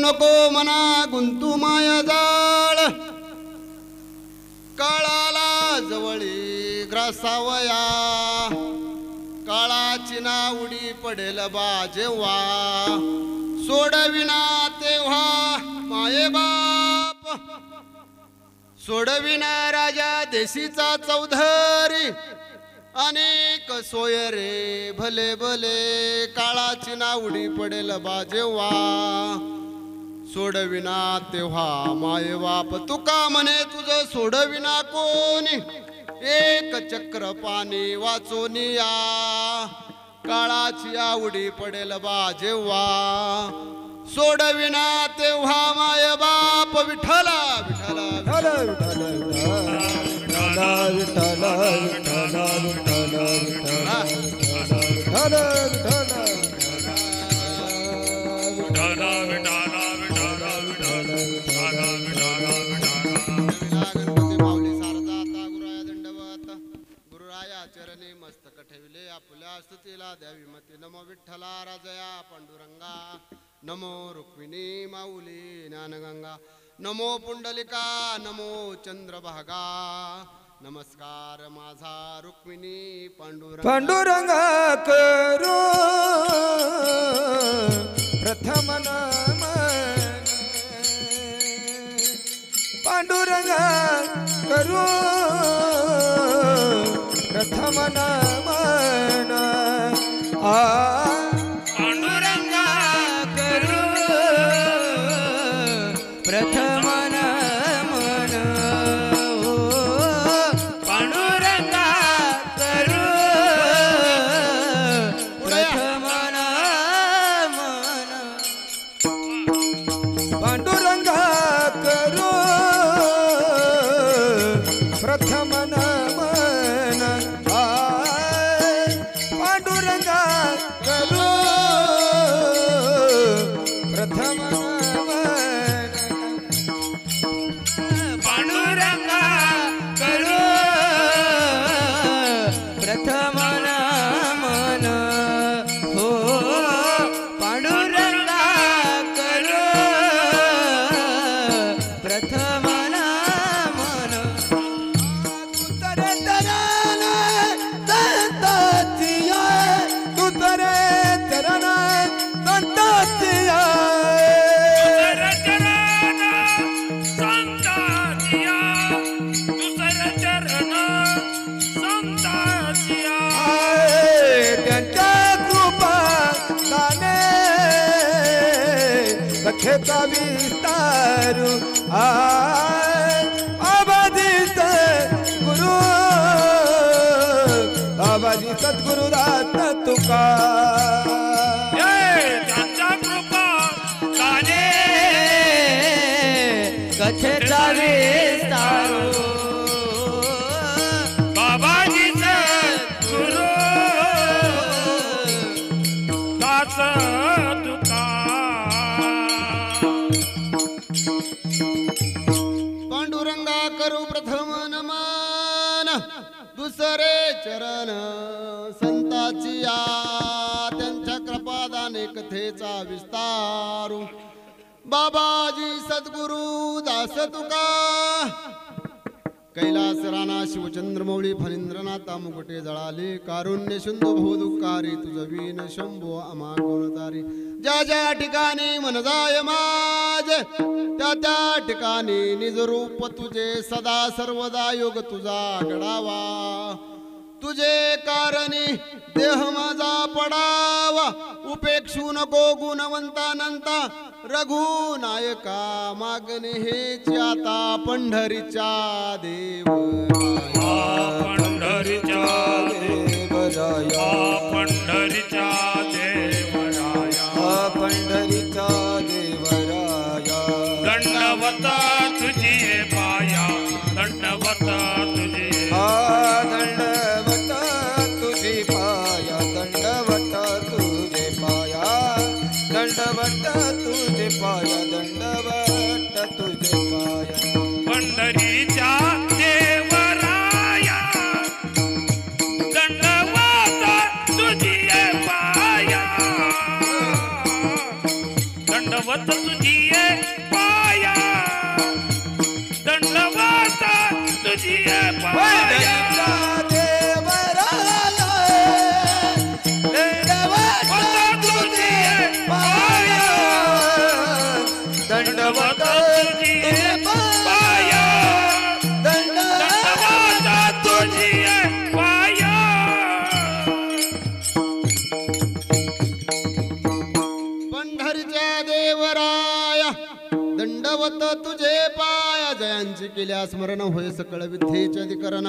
नको मना गुंतू माया जाळ काळाला जवळी ग्रासावया काळाची नावडी पडेल बा जेव्हा सोडविना तेव्हा माये बाप सोडविना राजा देशीचा चौधरी अनेक सोय रे भले भले काळाची नावडी पडेल बा जेव्हा सोडविना तेव्हा माये बाप तुका म्हणे तुझं सोडविना कोणी एक चक्र पाणी वाचोनिया काळाची आवडी पडेल बा जेव्हा सोडविना तेव्हा माय बाप विठ्ठला विठ्ठला विठ्ठला विठ्ठला विठ्ठला चरणी मस्तक ठेवले आपल्या स्तुतीला द्यावी मती नमो विठ्ठला राजया पांडुरंगा नमो रुक्मिणी माऊली ज्ञानगंगा नमो पुंडलिका नमो चंद्रभागा नमस्कार माझा रुक्मिणी पांडुरंगा करो प्रथम नमन पांडुरंगा करो प्रथम नमन पांडुरंगा करू प्रथम नमन पांडुरंगा करू प्रथम नमन पांडुरंगा करो प्रथम नमन पांडुरंगा करो प्रथम नमन पांडुरंगा करू प्रथम नमन हो पांडुरंगा करू प्रथम नमन कथेचा विस्तारू आबादित गुरु आबादी सद्गुरुदात तुका त्यांच्या कृपा झाले कथेचा विस्तारू बाबाजीचा गुरु दास तुका पांडुरंगा करू प्रथम नमन दुसरे चरण संताची या त्यांच्या कृपादाने कथेचा विस्तारू बाबाजी सद्गुरु दास तुका कैलास राणा शिवचंद्रमौळी फणींद्रनाथा मुकुटे जळाले कारुण्य सिंधू भवदुःखारी तुझ वीन शंभो आम्हा कोणतारी ज्या ज्या ठिकाणी मन जाय माझे त्या त्या ठिकाणी निज रूप तुझे सदा सर्वदा योग तुझा घडावा तुझे कारणी देह माझा पडावा उपेक्षू नको गुणवंतानंता रघुनायका मागणे हेच आता पंढरीच्या देवराया पंढरीच्या देवराया पंढरीच्या देवराया पंढरीचा देवराया दंडवता तुझी पाया दंडवता तुझी दंडवत तुझी पाया दंडवत तुझे पाया दंडवत तुझे पाया दंडवत तुझे पाया पंढरीच्या देवराया पंढरीचा देवराया दंडवत तुझे पाया दंडवत तुझे पाया दंडवत तुझे पाया पंढरीच्या देवराया दंडवत तुझे पाया जयांची केल्या स्मरण होय सकळ विद्येच्या अधिकरण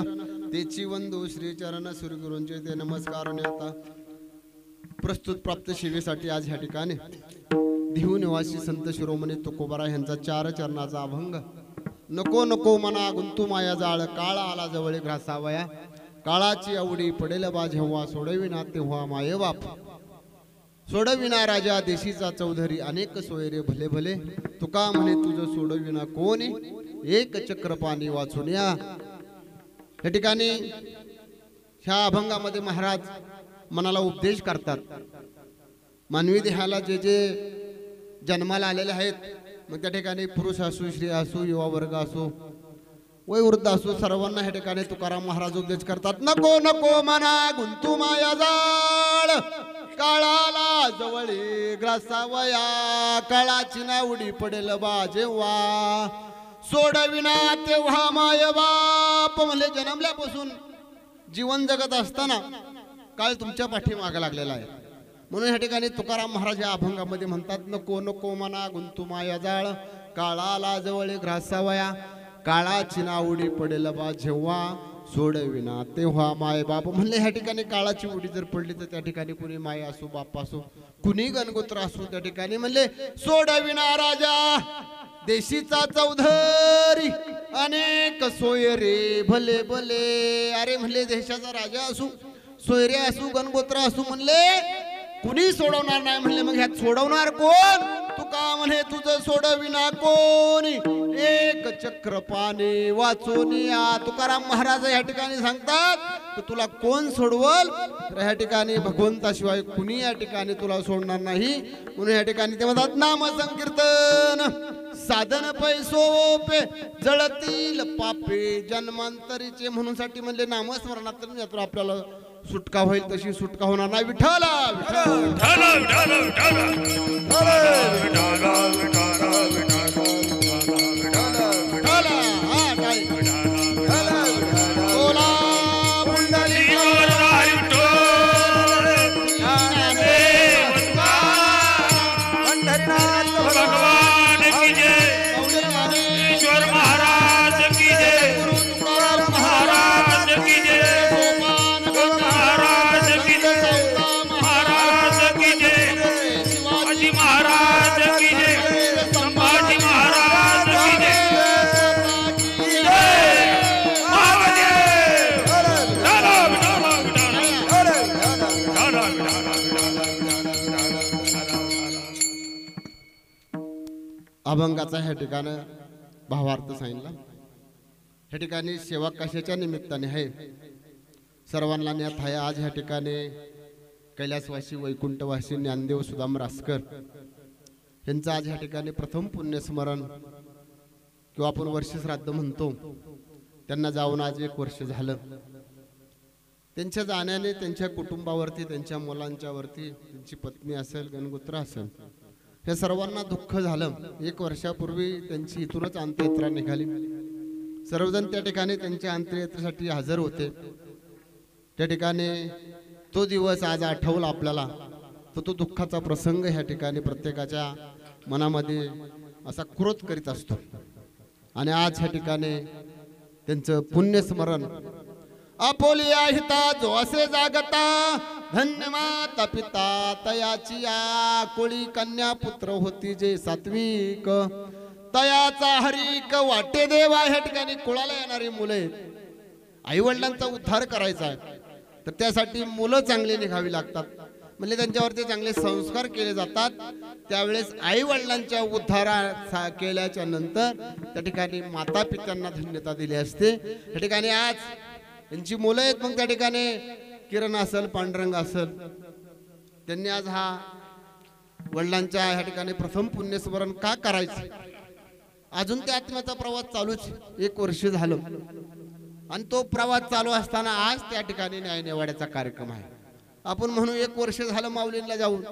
तेची वंदू श्री चरण सूर्यगुरूंचे ते नमस्कार आता प्रस्तुत प्राप्त सेवेसाठी आज ह्या ठिकाणी देहू निवासी संत शिरोमणी तुकोबारा यांचा 4 चरणाचा अभंग नको नको मना गुंतू माया जाळ काळा आला जवळ घासावया काळाची आवडी पडेल बा जेव्हा सोडविना तेव्हा माये बाप सोडविना राजा देशीचा चौधरी अनेक सोयरे भले भले तुका म्हणे तुझं सोडविना कोणी एक चक्र पाणी वाचून या ठिकाणी ह्या अभंगामध्ये महाराज मनाला उपदेश करतात मानवी देहाला जे जे जन्माला आलेले आहेत मग त्या ठिकाणी पुरुष असो स्त्री असो युवा वर्ग असो वयोवृद्ध असो सर्वांना ह्या ठिकाणी तुकाराम महाराज उपदेश करतात नको नको मना गुंतू माया जाळ काळाला जवळी ग्रासावया काळाची नावडी पडेल बा जेव्हा सोडविना तेव्हा माय बाप म्हणले जन्मल्यापासून जीवन जगत असताना काळ तुमच्या पाठीमागे लागलेला आहे म्हणून ह्या ठिकाणी तुकाराम महाराज या अभंगामध्ये म्हणतात नको नको मना गुंतू माया जाळ काळाला जवळ ग्रासावया काळाची नावडी पडेल बा जेव्हा सोडविना तेव्हा माय बाप म्हणले ह्या ठिकाणी काळाची उडी जर पडली तर त्या ठिकाणी कुणी माय असो बाप असो कुणी गणगोत्र असो त्या ठिकाणी म्हणले सोडविना राजा देशीचा चौधरी अनेक सोयरे भले भले अरे म्हणले देशाचा राजा असू सोयरे असू गणगोत्र असू म्हणले कुणी सोडवणार नाही म्हणले मग ह्यात सोडवणार कोण तू का म्हणे तुझं सोडविना कोणी एक चक्र पाणी वाचून या तुकाराम महाराज या ठिकाणी सांगतात तर तुला कोण सोडवल तर ह्या ठिकाणी भगवंताशिवाय कुणी या ठिकाणी तुला सोडणार नाही म्हणून या ठिकाणी ते म्हणतात नाम संकीर्तन साधन पैसोपे जळतील पापे जन्मांतरीचे म्हणून साठी म्हणले नामस्मरणात यातून आपल्याला सुटका होईल तशी सुटका होणार नाही विठ्ठला विठाला विठाला विठाला विठाला विठाला विठ्ठला हा काय बोला भगवान की जय ईश्वर महाराज की जय महाराज की जय महाराज की जय महाराज की जय शिवाजी महाराज की जय संभाजी महाराज की जय महादेव विठाला विठाला अभंगाचा ह्या ठिकाणी भावार्थ सांगितला ह्या ठिकाणी सेवा कशाच्या निमित्ताने आहे सर्वांना ज्ञात आहे आज ह्या ठिकाणी कैलासवासी वैकुंठवासी ज्ञानदेव सुदाम रासकर यांचं आज ह्या ठिकाणी प्रथम पुण्यस्मरण किंवा आपण वर्ष श्राद्ध म्हणतो त्यांना जाऊन आज 1 वर्ष झालं त्यांच्या जाण्याने त्यांच्या कुटुंबावरती त्यांच्या मुलांच्यावरती त्यांची पत्नी असेल गणगोत्र असेल हे सर्वांना दुःख झालं 1 वर्षापूर्वी त्यांची इथूनच अंत्ययात्रा निघाली सर्वजण त्या ठिकाणी त्यांच्या अंत्ययात्रेसाठी हजर होते त्या ठिकाणी तो दिवस आज आठवला आपल्याला तर तो दुःखाचा प्रसंग ह्या ठिकाणी प्रत्येकाच्या मनामध्ये असा क्रोध करीत असतो आणि आज ह्या ठिकाणी त्यांचं पुण्यस्मरण आपोलिया हिता जो असे जागता धन्य माता पिता तयाची या कोळी कन्या पुत्र होती जे सात्विक तयाचा हरिक वाटे देवा ह्या ठिकाणी कुळाला येणारी मुले आई वडिलांचा उद्धार करायचा आहे तर त्यासाठी मुलं चांगली निघावी लागतात म्हणजे त्यांच्यावरती चांगले संस्कार केले जातात त्यावेळेस आई वडिलांच्या उद्धारा केल्याच्या नंतर त्या ठिकाणी माता पित्यांना धन्यता दिली असते त्या ठिकाणी आज यांची मुलं आहेत मग त्या ठिकाणी किरण असेल पांडुरंग असेल त्यांनी आज हा वडिलांच्या ह्या ठिकाणी प्रथम पुण्यस्मरण का करायचं अजून त्या आत्म्याचा प्रवास चालूच 1 वर्ष झालं आणि तो प्रवास चालू असताना आज त्या ठिकाणी न्याय निवाड्याचा कार्यक्रम आहे. आपण म्हणू 1 वर्ष झालं माऊलींना जाऊन,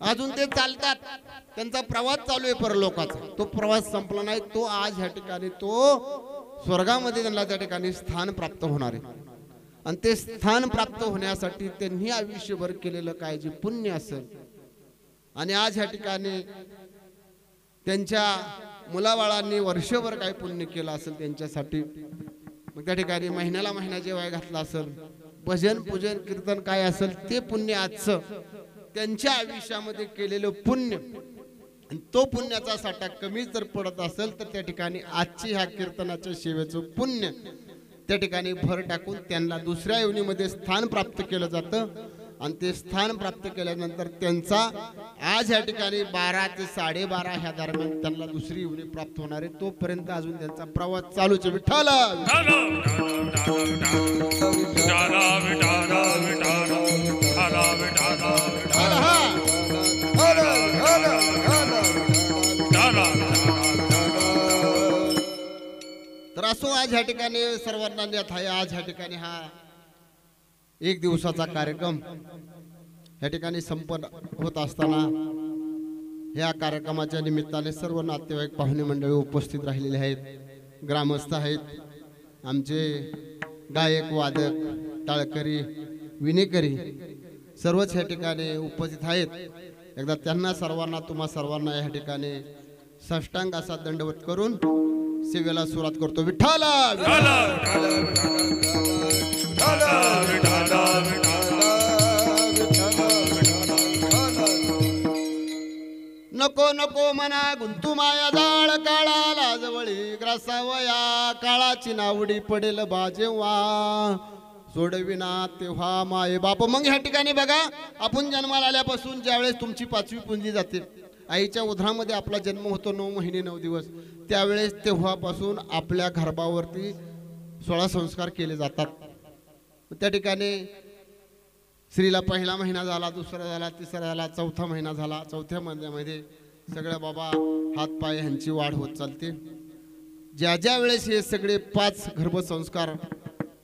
अजून ते चालतात, त्यांचा प्रवास चालू आहे परलोकाचा. तो प्रवास संपला नाही. तो आज ह्या ठिकाणी तो स्वर्गामध्ये त्यांना त्या ठिकाणी स्थान प्राप्त होणार आहे. आणि ते स्थान प्राप्त होण्यासाठी त्यांनी आयुष्यभर केलेलं काय जे पुण्य असेल, आणि आज ह्या ठिकाणी त्यांच्या मुलाबाळांनी वर्षभर काय पुण्य केलं असेल त्यांच्यासाठी, मग त्या ठिकाणी महिन्याला महिना जेवाय घातला असेल, भजन पूजन कीर्तन काय असेल ते पुण्य आजचं त्यांच्या आयुष्यामध्ये केलेलं पुण्य, आणि तो पुण्याचा साठा कमी जर पडत असेल तर त्या ठिकाणी आजची ह्या कीर्तनाच्या सेवेचं पुण्य त्या ठिकाणी भर टाकून त्यांना दुसऱ्या योनीमध्ये स्थान प्राप्त केलं जातं. आणि ते स्थान प्राप्त केल्यानंतर त्यांचा आज ह्या ठिकाणी 12 ते 12:30 ह्या दरम्यान त्यांना दुसरी योनी प्राप्त होणार आहे. तोपर्यंत अजून त्यांचा प्रवास चालूच आहे. विठ्ठल तर असो, आज ह्या ठिकाणी सर्वांना ज्ञात आहे, आज ह्या ठिकाणी हा 1 दिवसाचा कार्यक्रम ह्या ठिकाणी संपन्न होत असताना ह्या कार्यक्रमाच्या निमित्ताने सर्व नातेवाईक पाहुणे मंडळी उपस्थित राहिलेले आहेत, ग्रामस्थ आहेत, आमचे गायक वादक टाळकरी विनेकरी सर्वच ह्या ठिकाणी उपस्थित आहेत. एकदा त्यांना सर्वांना तुम्हा सर्वांना या ठिकाणी साष्टांग असा दंडवत करून सेवेला सुरुवात करतो. विठ्ठल नको नको मना गुंतू माया जाळ, काळाला जवळी ग्रासावया, काळाची नावडी पडेल बाजेवा, सोडविना तेव्हा माये बाप. मग ह्या ठिकाणी बघा, आपण जन्माला आल्यापासून ज्यावेळेस तुमची 5वी पुंजी जाते, आईच्या उदरामध्ये आपला जन्म होतो 9 महिने 9 दिवस, त्यावेळेस तेव्हापासून आपल्या गर्भावरती 16 संस्कार केले जातात. त्या ठिकाणी स्त्रीला पहिला महिना झाला, दुसरा झाला, तिसरा झाला, चौथा महिना झाला, चौथ्या महिन्यामध्ये सगळ्या बाबा हात पाय ह्यांची वाढ होत चालते. ज्या ज्या वेळेस हे सगळे 5 गर्भसंस्कार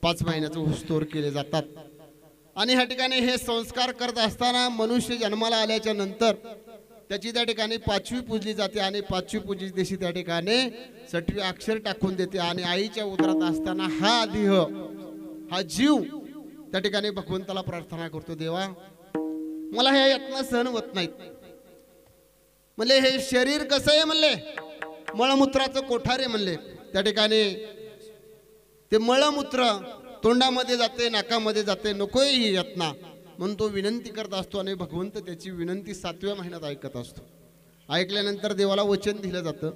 5 महिन्याचं हुस्तोर केले जातात. आणि ह्या ठिकाणी हे संस्कार करत असताना मनुष्य जन्माला आल्याच्या नंतर त्याची त्या ठिकाणी 5वी पूजली जाते, आणि 5वी पूजी दिवशी त्या ठिकाणी 6वे अक्षर टाकून देते. आणि आईच्या उदरात असताना हा देह, हा जीव त्या ठिकाणी भगवंताला प्रार्थना करतो, देवा मला ह्या यातना सहन होत नाहीत. म्हणले हे शरीर कसं आहे, म्हणले मळमूत्राचं कोठार आहे. म्हणले त्या ठिकाणी ते मळमूत्र तोंडामध्ये जाते, नाकामध्ये जाते, नकोय ही यातना, म्हणून तो विनंती करत असतो. आणि भगवंत त्याची विनंती 7व्या महिन्यात ऐकत असतो. ऐकल्यानंतर देवाला वचन दिलं जातं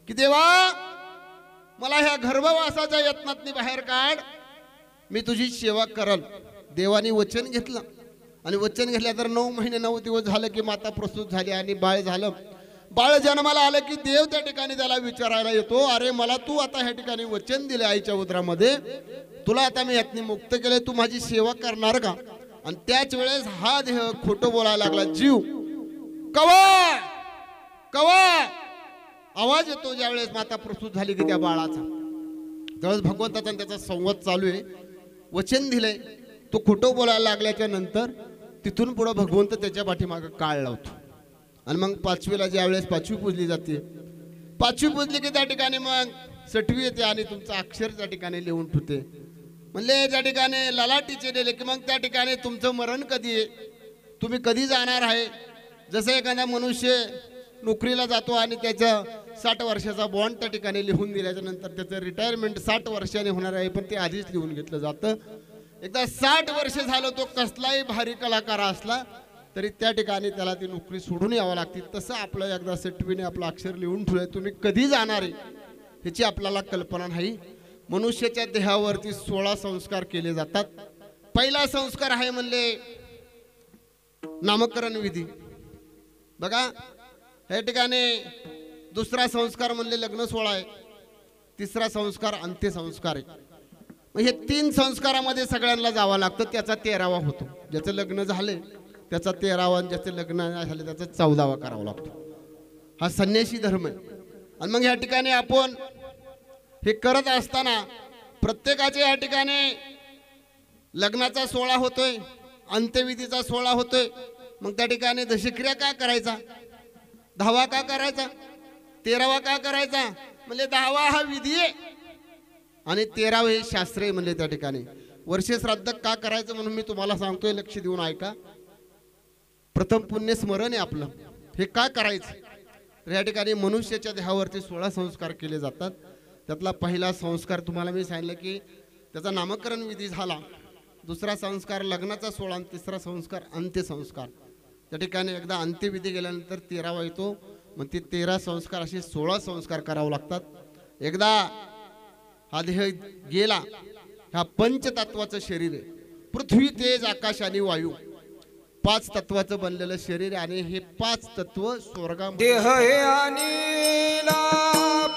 की देवा मला ह्या गर्भवासाच्या यत्नातनी बाहेर काढ, मी तुझी सेवा करल. देवाने वचन घेतलं, आणि वचन घेतल्या तर 9 महिने 9 दिवस झालं की माता प्रसूत झाली आणि बाळ झालं. बाळ जन्माला आलं की देव त्या ठिकाणी त्याला विचारायला येतो, अरे मला तू आता ह्या ठिकाणी वचन दिले आईच्या उदरामध्ये, तुला आता मी यातनी मुक्त केले, तू माझी सेवा करणार का? आणि त्याच वेळेस हा देह खोटं बोलायला लागला. जीव कवा कवा आवाज येतो ज्यावेळेस माता प्रसूत झाली की त्या बाळाचा, त्यावेळेस भगवंताचा त्याचा संवाद चालू आहे. वचन दिलंय, तो खोटं बोलायला लागल्याच्या नंतर तिथून पुढे भगवंत त्याच्या पाठीमागे काळ लावतो. आणि मग 5वीला ज्यावेळेस 5वी पूजली जाते, 5वी पूजली की त्या ठिकाणी मग 6वी येते आणि तुमचं अक्षर त्या ठिकाणी लिहून ठेवते. म्हणले त्या ठिकाणी ललाटीचे दिले की मग त्या ठिकाणी तुमचं मरण कधी आहे, तुम्ही कधी जाणार आहे. जसं एखादा मनुष्य नोकरीला जातो आणि त्याचं 60 वर्षाचा बॉन्ड त्या ठिकाणी लिहून दिल्याच्या नंतर त्याचं रिटायरमेंट 60 वर्षाने होणार आहे, पण ते आधीच लिहून घेतलं जातं. एकदा 60 वर्ष झालं तो कसलाही भारी कलाकार असला तरी त्या ठिकाणी त्याला ती नोकरी सोडून यावं लागते. तसं आपलं एकदा 6वीने आपलं अक्षर लिहून ठेवलंय, तुम्ही कधी जाणार आहे ह्याची आपल्याला कल्पना नाही. मनुष्याच्या देहावरती 16 संस्कार केले जातात. पहिला संस्कार आहे म्हणले नामकरण विधी. बघा या ठिकाणी दुसरा संस्कार म्हणले लग्न सोहळा आहे, तिसरा संस्कार अंत्यसंस्कार आहे. मग हे 3 संस्कारामध्ये सगळ्यांना जावं लागतं. त्याचा 13वा होतो. ज्याचं लग्न झाले त्याचा 13वा, ज्याचं लग्न नाही झाले त्याचा 14वा करावा लागतो. हा संन्यासी धर्म आहे. आणि मग या ठिकाणी आपण हे करत असताना प्रत्येकाच्या या ठिकाणी लग्नाचा सोहळा होतोय, अंत्यविधीचा सोहळा होतोय, मग त्या ठिकाणी दशक्रिया का करायचा, 10वा का करायचा, 13वा का करायचा? म्हणजे 10वा हा विधी आहे आणि 13वे हे शास्त्र आहे. म्हणजे त्या ठिकाणी वर्ष श्राद्ध का करायचं म्हणून मी तुम्हाला सांगतोय, लक्ष देऊन ऐका. प्रथम पुण्य स्मरण आहे आपलं, हे का करायचं? तर या ठिकाणी मनुष्याच्या देहावरती 16 संस्कार केले जातात. त्यातला पहिला संस्कार तुम्हाला मी सांगितलं की त्याचा नामकरण विधी झाला, दुसरा संस्कार लग्नाचा सोहळा आणि तिसरा संस्कार अंत्यसंस्कार. त्या ठिकाणी एकदा अंत्यविधी गेल्यानंतर 13वा येतो, मग ते 13 संस्कार असे 16 संस्कार करावे लागतात. एकदा हा देह गेला, हा पंचतत्वाचं शरीर आहे, पृथ्वी तेज आकाश आणि वायू 5 तत्वाचं बनलेलं शरीर आहे आणि हे 5 तत्व स्वर्गामध्ये देह हे अनिला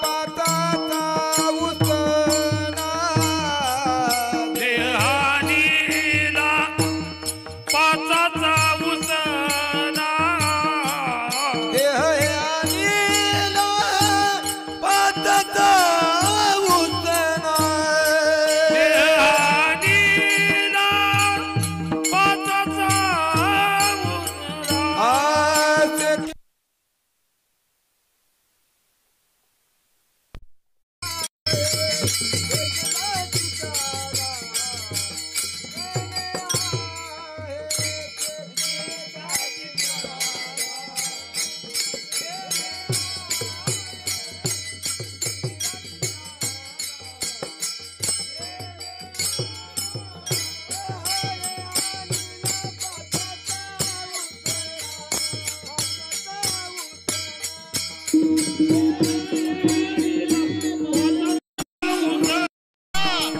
पाताचा उसना, देह अनिला पाचाचा उसना, देह हे अनिला पाताचा उसना, देह अनिला पाचाचा उसना. आसे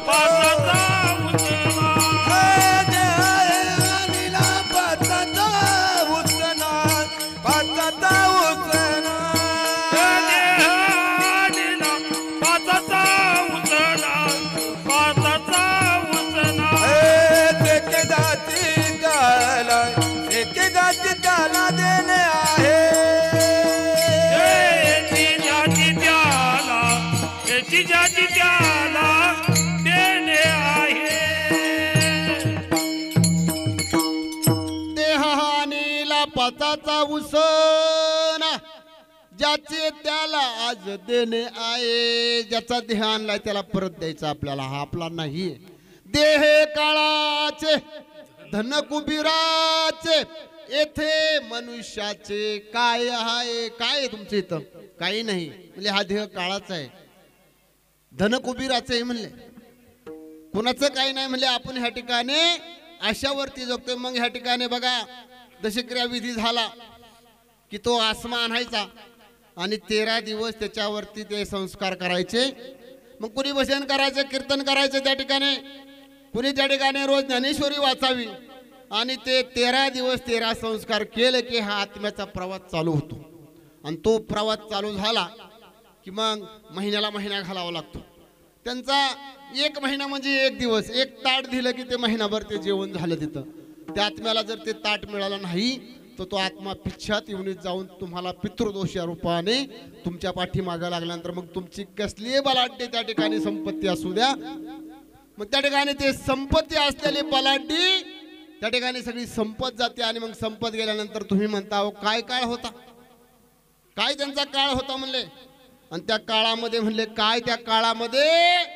पाचाचा उसना. जिजाची त्याला देणे आहे. देहानीला पाचाचा उसना, ज्याचे त्याला आज देणे आहे. ज्याचा देह आणलाय त्याला परत द्यायचा आपल्याला, हा आपला नाही. देह काळाचे धन कुबीराचे, येथे मनुष्याचे काय आहे? काय आहे तुमच्या इथं? काही नाही. म्हणजे हा देह काळाचा आहे, धन कुबीराचं आहे म्हणले, कुणाचं काही नाही म्हणले. आपण ह्या ठिकाणी अशावरती जगतोय. मग ह्या ठिकाणी बघा दशक्रिया विधी झाला की तो आसमा आणायचा आणि 13 दिवस त्याच्यावरती ते संस्कार करायचे. मग कुणी भजन करायचं, कीर्तन करायचं त्या ठिकाणी, कुणी त्या ठिकाणी रोज ज्ञानेश्वरी वाचावी आणि ते 13 दिवस 13 संस्कार केले की हा आत्म्याचा प्रवास चालू होतो. आणि तो प्रवास चालू झाला की मग महिन्याला महिना घालावा लागतो. त्यांचा 1 महिना म्हणजे 1 दिवस, 1 ताट दिलं की ते महिनाभर ते जेवण झालं तिथं. त्या आत्म्याला जर ते ताट मिळालं नाही तर तो आत्मा पिच्छात येऊन जाऊन तुम्हाला पितृदोष या रूपाने तुमच्या पाठीमागं लागल्यानंतर मग तुमची कसली बलाढ्य त्या ठिकाणी संपत्ती असू द्या, मग त्या ठिकाणी ते संपत्ती असलेली बलाढ्य त्या ठिकाणी सगळी संपत जाते. आणि मग संपत गेल्यानंतर तुम्ही म्हणता अहो काय काळ होता, काय त्यांचा काळ होता म्हणले. आणि त्या काळामध्ये म्हणले काय, त्या काळामध्ये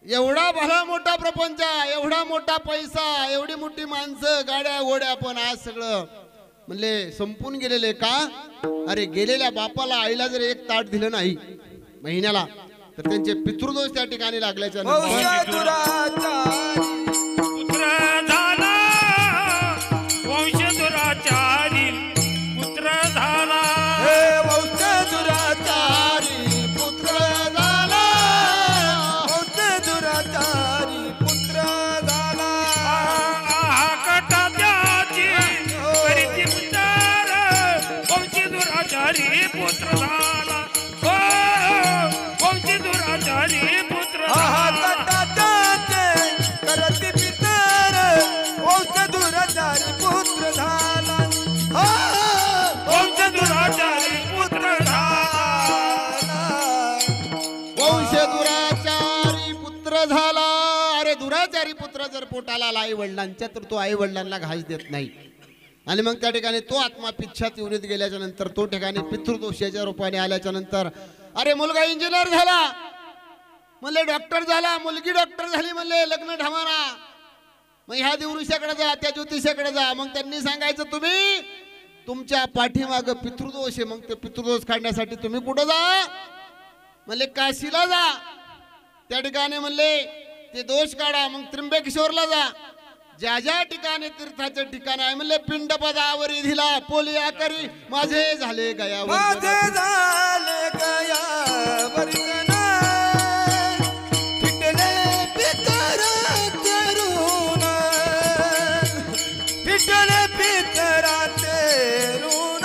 एवढा भला मोठा प्रपंच, एवढा मोठा पैसा, एवढी मोठी माणसं, गाड्या घोड्या, पण आज सगळं म्हणले संपून गेलेले का? अरे गेलेल्या बापाला आईला जर 1 ताट दिलं नाही महिन्याला तर त्यांचे पितृदोष त्या ठिकाणी लागल्याच्या पुत्र झाला वंशधुराचारी, पुत्र झाला पुत्र झाला, हो वंशी दुराचारी पुत्र झाला. झाला. अरे दुराचारी पुत्र जर पोटाला आला आई वडिलांच्या तर तो आई वडिलांना घास देत नाही. आणि मग त्या ठिकाणी तो आत्मा पिच्छात युनीत गेल्याच्या नंतर तो ठिकाणी पितृदोषाच्या रूपाने आल्याच्या नंतर अरे मुलगा इंजिनियर झाला, म्हणले डॉक्टर झाला, मुलगी डॉक्टर झाली, म्हणले लग्न ढमाना, मग ह्या दिवृषाकडे जा, त्या ज्योतिषाकडे जा. मग त्यांनी सांगायचं तुम्ही तुमच्या पाठीमाग पितृदोष आहे, मग ते पितृदोष काढण्यासाठी तुम्ही कुठं जा, म्हणले काशीला जा. त्या ठिकाणी म्हणले ते दोष काढा, मग त्र्यंबकेश्वरला जा. ज्या ज्या ठिकाणी तीर्थाचे ठिकाण आहे म्हणले पिंड पदावरी दिला पोलिया करी माझे झाले गयावर. माझे झाले गयावर गणा, फिटले पितराचे ऋण, फिटले पितराचे ऋण,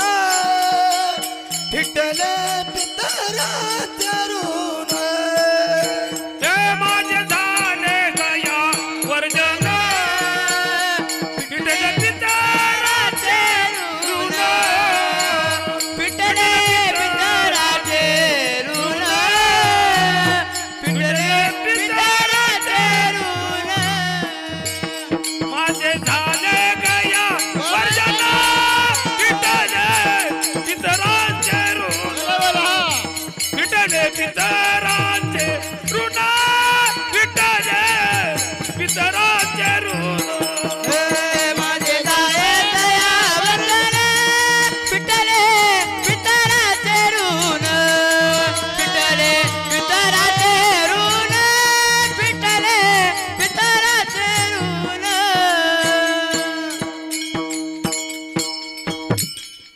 फिटले पितराचे ऋण. ते माझे झाले गया वर्जन पिटले पितराचे ऋण, पिटले पितराचे ऋण, पिटले पितराचे ऋण. माझे झाले गया वर्जन पिटले पितराचे ऋण, पिटले पितराचे ऋण, पिटले पितराचे ऋण. हे माझे झाले दयावंदन, पिटले पितराचे ऋण, पिटले पितराचे ऋण, पिटले पितराचे ऋण.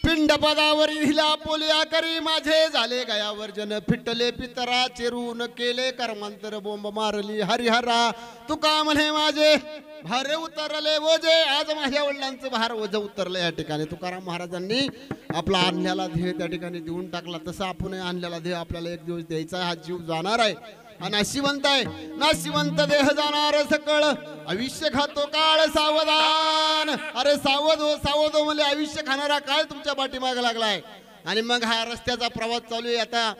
पिंड पदावरी दिला पोलिया करी माझे झाले गयावर जन, फिटले पितराचे ऋण, केले कर्मांतर बोंब मारली हरिहरा. तुका म्हणे माझे भार उतरले ओझे, आज माझ्या वडिलांचं भार ओझं उतरलं. या ठिकाणी तुकाराम महाराजांनी आपला आणलेला ध्येय त्या ठिकाणी देऊन टाकला. तसं आपण आणलेला ध्येय आपल्याला एक दिवस द्यायचा आहे. हा जीव जाणार आहे हा नाशिवंत आहे, नाशिवंत देह जाणार सकळ, आयुष्य खातो काळ सावधान. अरे सावध हो सावध हो म्हणजे आयुष्य खाणारा काळ तुमच्या पाठीमागे लागलाय. आणि मग हा रस्त्याचा प्रवास चालू आहे. आता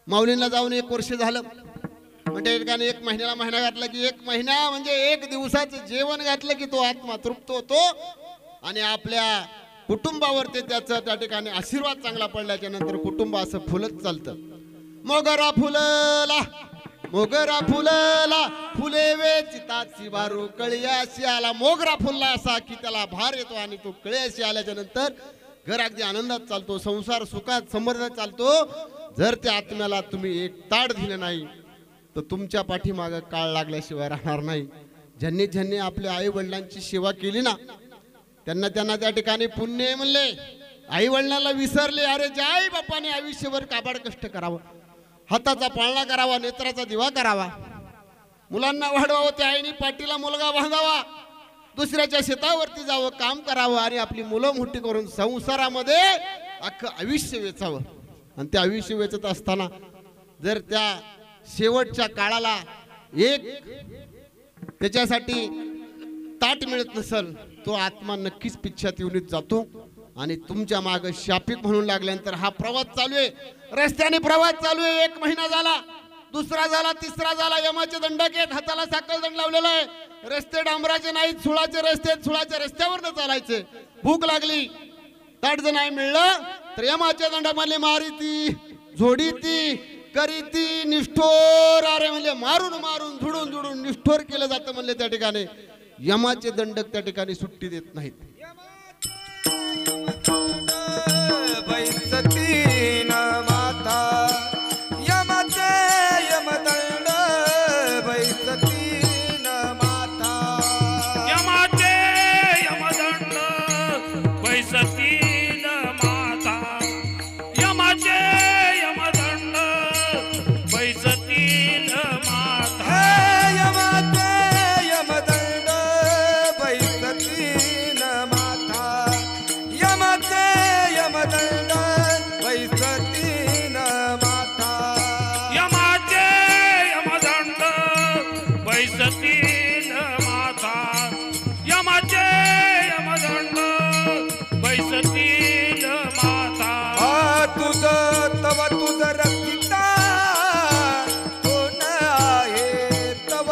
माऊलींना जाऊन 1 वर्ष झालं, म्हणजे ठिकाणी 1 महिन्याला महिना घातला की 1 महिना म्हणजे 1 दिवसाचं जेवण घातलं की तो आत्मा तृप्त होतो आणि आपल्या कुटुंबावरती त्याचं त्या ठिकाणी आशीर्वाद चांगला पडल्याच्या नंतर कुटुंब असं फुलत चालतं. मोगरा फुलला मोगरा फुलला फुले वेचिताची बारू कळीयाशी आला. मोगरा फुलला असा की त्याला भार येतो आणि तो कळीयाशी आल्याच्या नंतर घर अगदी आनंदात चालतो, संसार सुखात समृद्ध चालतो. जर त्या आत्म्याला तुम्ही एक ताट दिलं नाही तर तुमच्या पाठीमागं काळ लागल्याशिवाय राहणार नाही. ज्यांनी ज्यांनी आपल्या आई वडिलांची सेवा केली ना त्यांना त्यांना त्या ठिकाणी पुण्य आहे म्हणले. आई वडिलांना विसरले, अरे ज्या आई बापाने आयुष्यभर काबाड कष्ट करावं, हाताचा पाळणा करावा, नेत्राचा दिवा करावा, मुलांना वाढवावं, त्या आईने पाठीला मुलगा बांधावा, दुसऱ्याच्या शेतावरती जावं, काम करावं आणि आपली मुलं मोठी करून संसारामध्ये अख्खं आयुष्य वेचावं. आणि ते आयुष्य वेचत असताना जर त्या शेवटच्या काळाला एक त्याच्यासाठी ताट मिळत नसेल तो आत्मा नक्कीच पिच्छात युनीत जातो आणि तुमच्या मागे शापिक म्हणून लागल्यानंतर हा प्रवास चालू आहे. रस्त्याने प्रवास चालू आहे. 1 महिना झाला, 2रा झाला, 3रा झाला. यमाचे दंडक आहेत, हाताला साखळ दंड लावलेला आहे. रस्ते डांबराचे नाहीत, सुळाचे रस्ते आहेत, सुळाच्या रस्त्यावर चालायचे. भूक लागली, ताट जर नाही मिळलं तर यमाच्या दंडामध्ये मारिती, झोडीती, करीती, निष्ठोर. अरे म्हणजे मारून मारून झुडून झुडून निष्ठोर केलं जातं म्हणले. त्या ठिकाणी यमाचे दंडक त्या ठिकाणी सुट्टी देत नाहीत. बैसतीन माता यमाचे यमदंड, बैसतीन माता यमाचे यमदंड बैसतील माता, यमाचे यमदंड बैसतील माता. हे यमाचे यमदंड, बैसतीन माता यमाचे यमदंड, बैसतीन माता. यमाचे यमदंड बैसतील माता, यमाचे यमदंड बैसतील माता. तुझं तव तुझं रक्षिता कोण आहे तव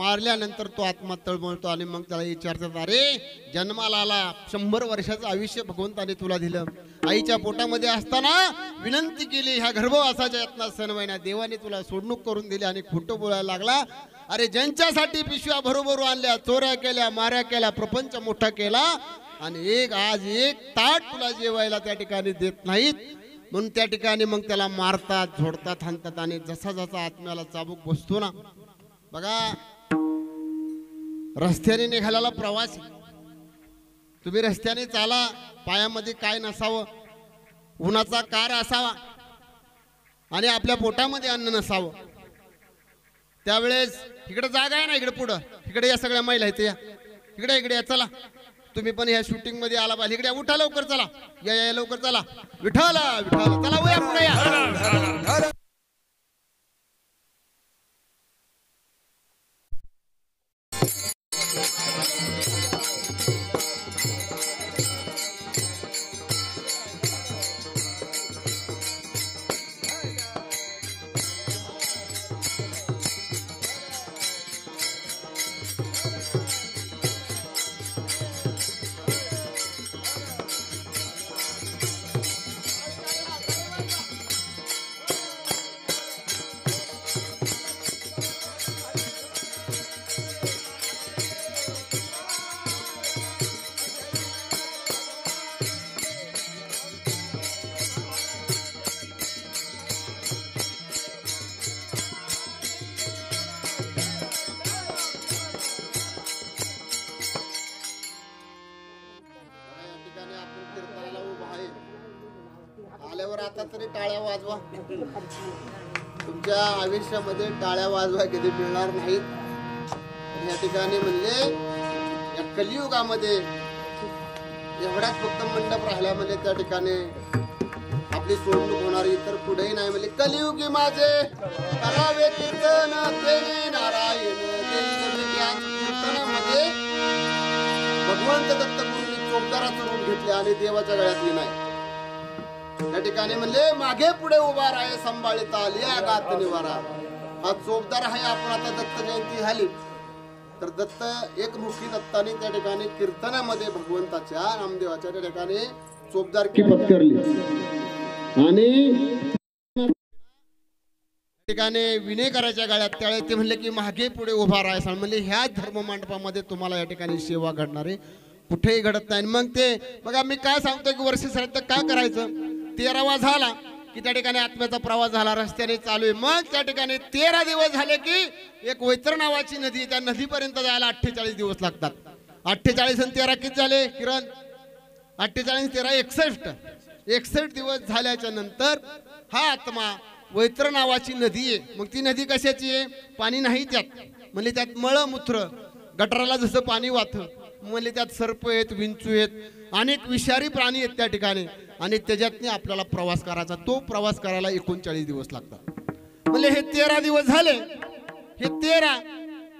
मारल्यानंतर तो आत्मा तळमळतो आणि मग त्याला विचारतात, अरे जन्माला आला, 100 वर्षाचं आयुष्य भगवंताने तुला दिलं, आईच्या पोटामध्ये असताना विनंती केली, ह्या गर्भवासाच्या यातना सण महिन्यात देवाने तुला सोडणूक करून दिली आणि खोटं बोलायला लागला. अरे ज्यांच्यासाठी पिशव्या भरोभर आणल्या, चोऱ्या केल्या, माऱ्या केल्या, प्रपंच मोठा केला आणि आज एक ताट तुला जेवायला त्या ठिकाणी देत नाहीत, म्हणून त्या ठिकाणी मग त्याला मारतात, झोडतात, हाणतात आणि जसा जसा आत्म्याला चाबूक बसतो ना, बघा रस्त्याने निघालेला प्रवास, तुम्ही रस्त्याने चाला, पायामध्ये काय नसावं, उन्हाचा कार असावा आणि आपल्या पोटामध्ये अन्न नसावं, त्यावेळेस इकडे जागा आहे ना, इकडे पुढं इकडे या सगळ्या महिला आहेत, या इकडे या, चला तुम्ही पण ह्या शूटिंग मध्ये आला पाहिजे, इकडे उठा लवकर, चला या लवकर, चला विठाला विठाला, चला वया पुढे या. आल्यावर आता तरी टाळ्या वाजवा, तुमच्या आयुष्यामध्ये टाळ्या वाजवा कधी मिळणार नाहीत. या ठिकाणी म्हणले या कलियुगामध्ये एवढाच फक्त मंडप राहिला, म्हणजे त्या ठिकाणी आपली सोडणूक होणारी, इतर पुढेही नाही. म्हणजे कलियुगी माझे करावे कीर्तन देवी नारायण कीर्तनामध्ये भगवंत दत्तगुरूंनी चोपदाराचं रूप घेतले आणि देवाच्या गळ्यातली नाही. त्या ठिकाणी म्हणले मागे पुढे उभा राहे संभाळिता लिया गात निवारा. हा चोपदार आहे. आपण आता दत्त जयंती झाली तर दत्त एकमुखी दत्ताने त्या ठिकाणी कीर्तनामध्ये भगवंताच्या नामदेवाच्या त्या ठिकाणी चोपदारकी पत्करली आणि ठिकाणी विनेकराच्या गाळ्यात त्यावेळी ते म्हणले की मागे पुढे उभा राहायचा. म्हणजे ह्या धर्म मंडपामध्ये तुम्हाला या ठिकाणी सेवा घडणारे कुठेही घडत नाही. मग ते बघा मी काय सांगतोय की वर्ष श्राद्ध काय करायचं, 13वा झाला की त्या ठिकाणी आत्म्याचा प्रवास झाला, रस्त्याने चालू आहे. मग त्या ठिकाणी 13 दिवस झाले की एक वैतर नावाची नदी, त्या नदीपर्यंत जायला 48 दिवस लागतात. 48 आणि 13 किती झाले किरण? 48 13 61 दिवस झाल्याच्या नंतर हा आत्मा वैतर नावाची नदी आहे. मग ती नदी कशाची आहे? पाणी नाही त्यात, म्हणजे त्यात मळमूत्र, गटाराला जसं पाणी वाहतं, म्हणजे त्यात सर्प आहेत, विंचू आहेत, अनेक विषारी प्राणी आहेत त्या ठिकाणी, आणि त्याच्यातनी आपल्याला प्रवास करायचा. तो प्रवास करायला 39 दिवस लागतात. म्हणजे हे 13 दिवस झाले, हे 13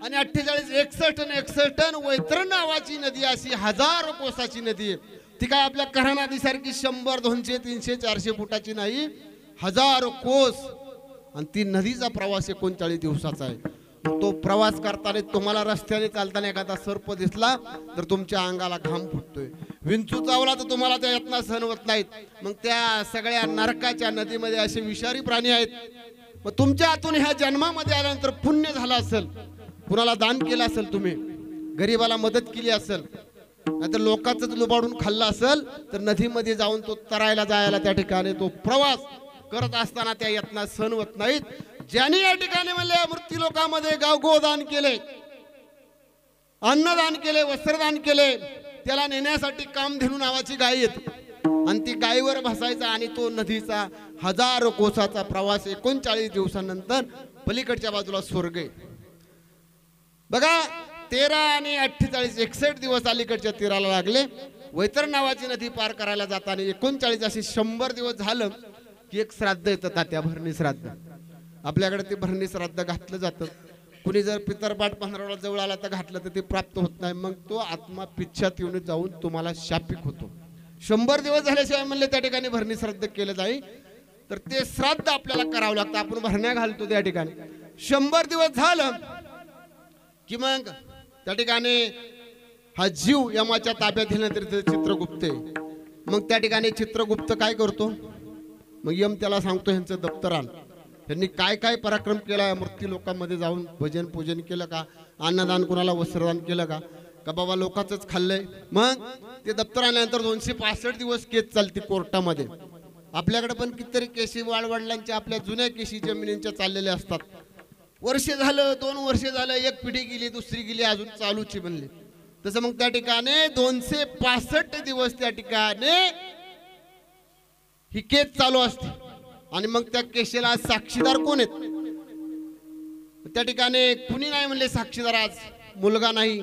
आणि 48 61 वैतर नावाची नदी अशी 1000 कोसाची नदी आहे. ती काय आपल्या कऱ्हा नदीसारखी 100 200 300 400 फुटाची नाही, 1000 कोस. आणि ती नदीचा प्रवास 39 दिवसाचा आहे. तो प्रवास करताना तुम्हाला रस्त्याने चालताना एखादा सर्प दिसला तर तुमच्या अंगाला घाम फुटतोय, विंचू चावला तर तुम्हाला त्या यातना सहन होत नाहीत. मग त्या सगळ्या नरकाच्या नदीमध्ये असे विषारी प्राणी आहेत. मग तुमच्या हातून ह्या जन्मामध्ये आल्यानंतर पुण्य झालं असेल, कुणाला दान केलं असेल, तुम्ही गरीबाला मदत केली असेल, नाहीतर लोकांचं लुबाडून खाल्लं असेल, तर नदीमध्ये जाऊन तो तरायला जायला त्या ठिकाणी तो प्रवास करत असताना त्या यातना सहन होत नाहीत. ज्यांनी या ठिकाणी म्हणले मृत्यू लोकांमध्ये गोदान केले, अन्नदान केले, वस्त्रदान केले, त्याला नेण्यासाठी कामधेनू नावाची गाय येते आणि ती गायीवर बसायचा आणि तो नदीचा 1000 कोसाचा प्रवास 39 दिवसानंतर पलीकडच्या बाजूला स्वर्ग आहे. बघा 13 आणि 48 61 दिवस अलीकडच्या तीराला लागले. वैतर नावाची नदी पार करायला जाताना 39 असे 100 दिवस झालं की एक श्राद्ध येतं, तात्या भरणी श्राद्ध. आपल्याकडे ते भरणी श्राद्ध घातलं जातं. कुणी जर पितरपाठ 15 जवळ आला तर घातलं तर ते प्राप्त होत नाही. मग तो आत्मा पिच्छात येऊन जाऊन तुम्हाला शापिक होतो. 100 दिवस झाल्याशिवाय म्हणले त्या ठिकाणी भरणी श्राद्ध केलं जाईल, तर ते श्राद्ध आपल्याला करावं लागतं. आपण भरण्या घालतो त्या ठिकाणी. 100 दिवस झालं की मग त्या ठिकाणी हा जीव यमाच्या ताब्यात दिल्यानंतर चित्रगुप्त आहे. मग त्या ठिकाणी चित्रगुप्त काय करतो, मग यम त्याला सांगतो ह्यांचं दप्तर आण. त्यांनी काय काय पराक्रम केला, मृत्यू लोकांमध्ये जाऊन भजन पूजन केलं का, अन्नदान कुणाला वस्त्रदान केलं का बाबा लोकांचंच खाल्लंय. मग ते दप्तर आणल्यानंतर 265 दिवस केस चालते कोर्टामध्ये. आपल्याकडे पण कितीतरी केसी वाडवडिलांच्या आपल्या जुन्या केसी जमिनींच्या चाललेल्या असतात. वर्ष झालं, 2 वर्ष झालं, एक पिढी गेली, दुसरी गेली, अजून चालूची बनली. तसं मग त्या ठिकाणी 265 दिवस त्या ठिकाणी ही केस चालू असते. आणि मग त्या केसेला साक्षीदार कोण आहेत, त्या ठिकाणी कुणी नाही म्हणले साक्षीदार. आज मुलगा नाही,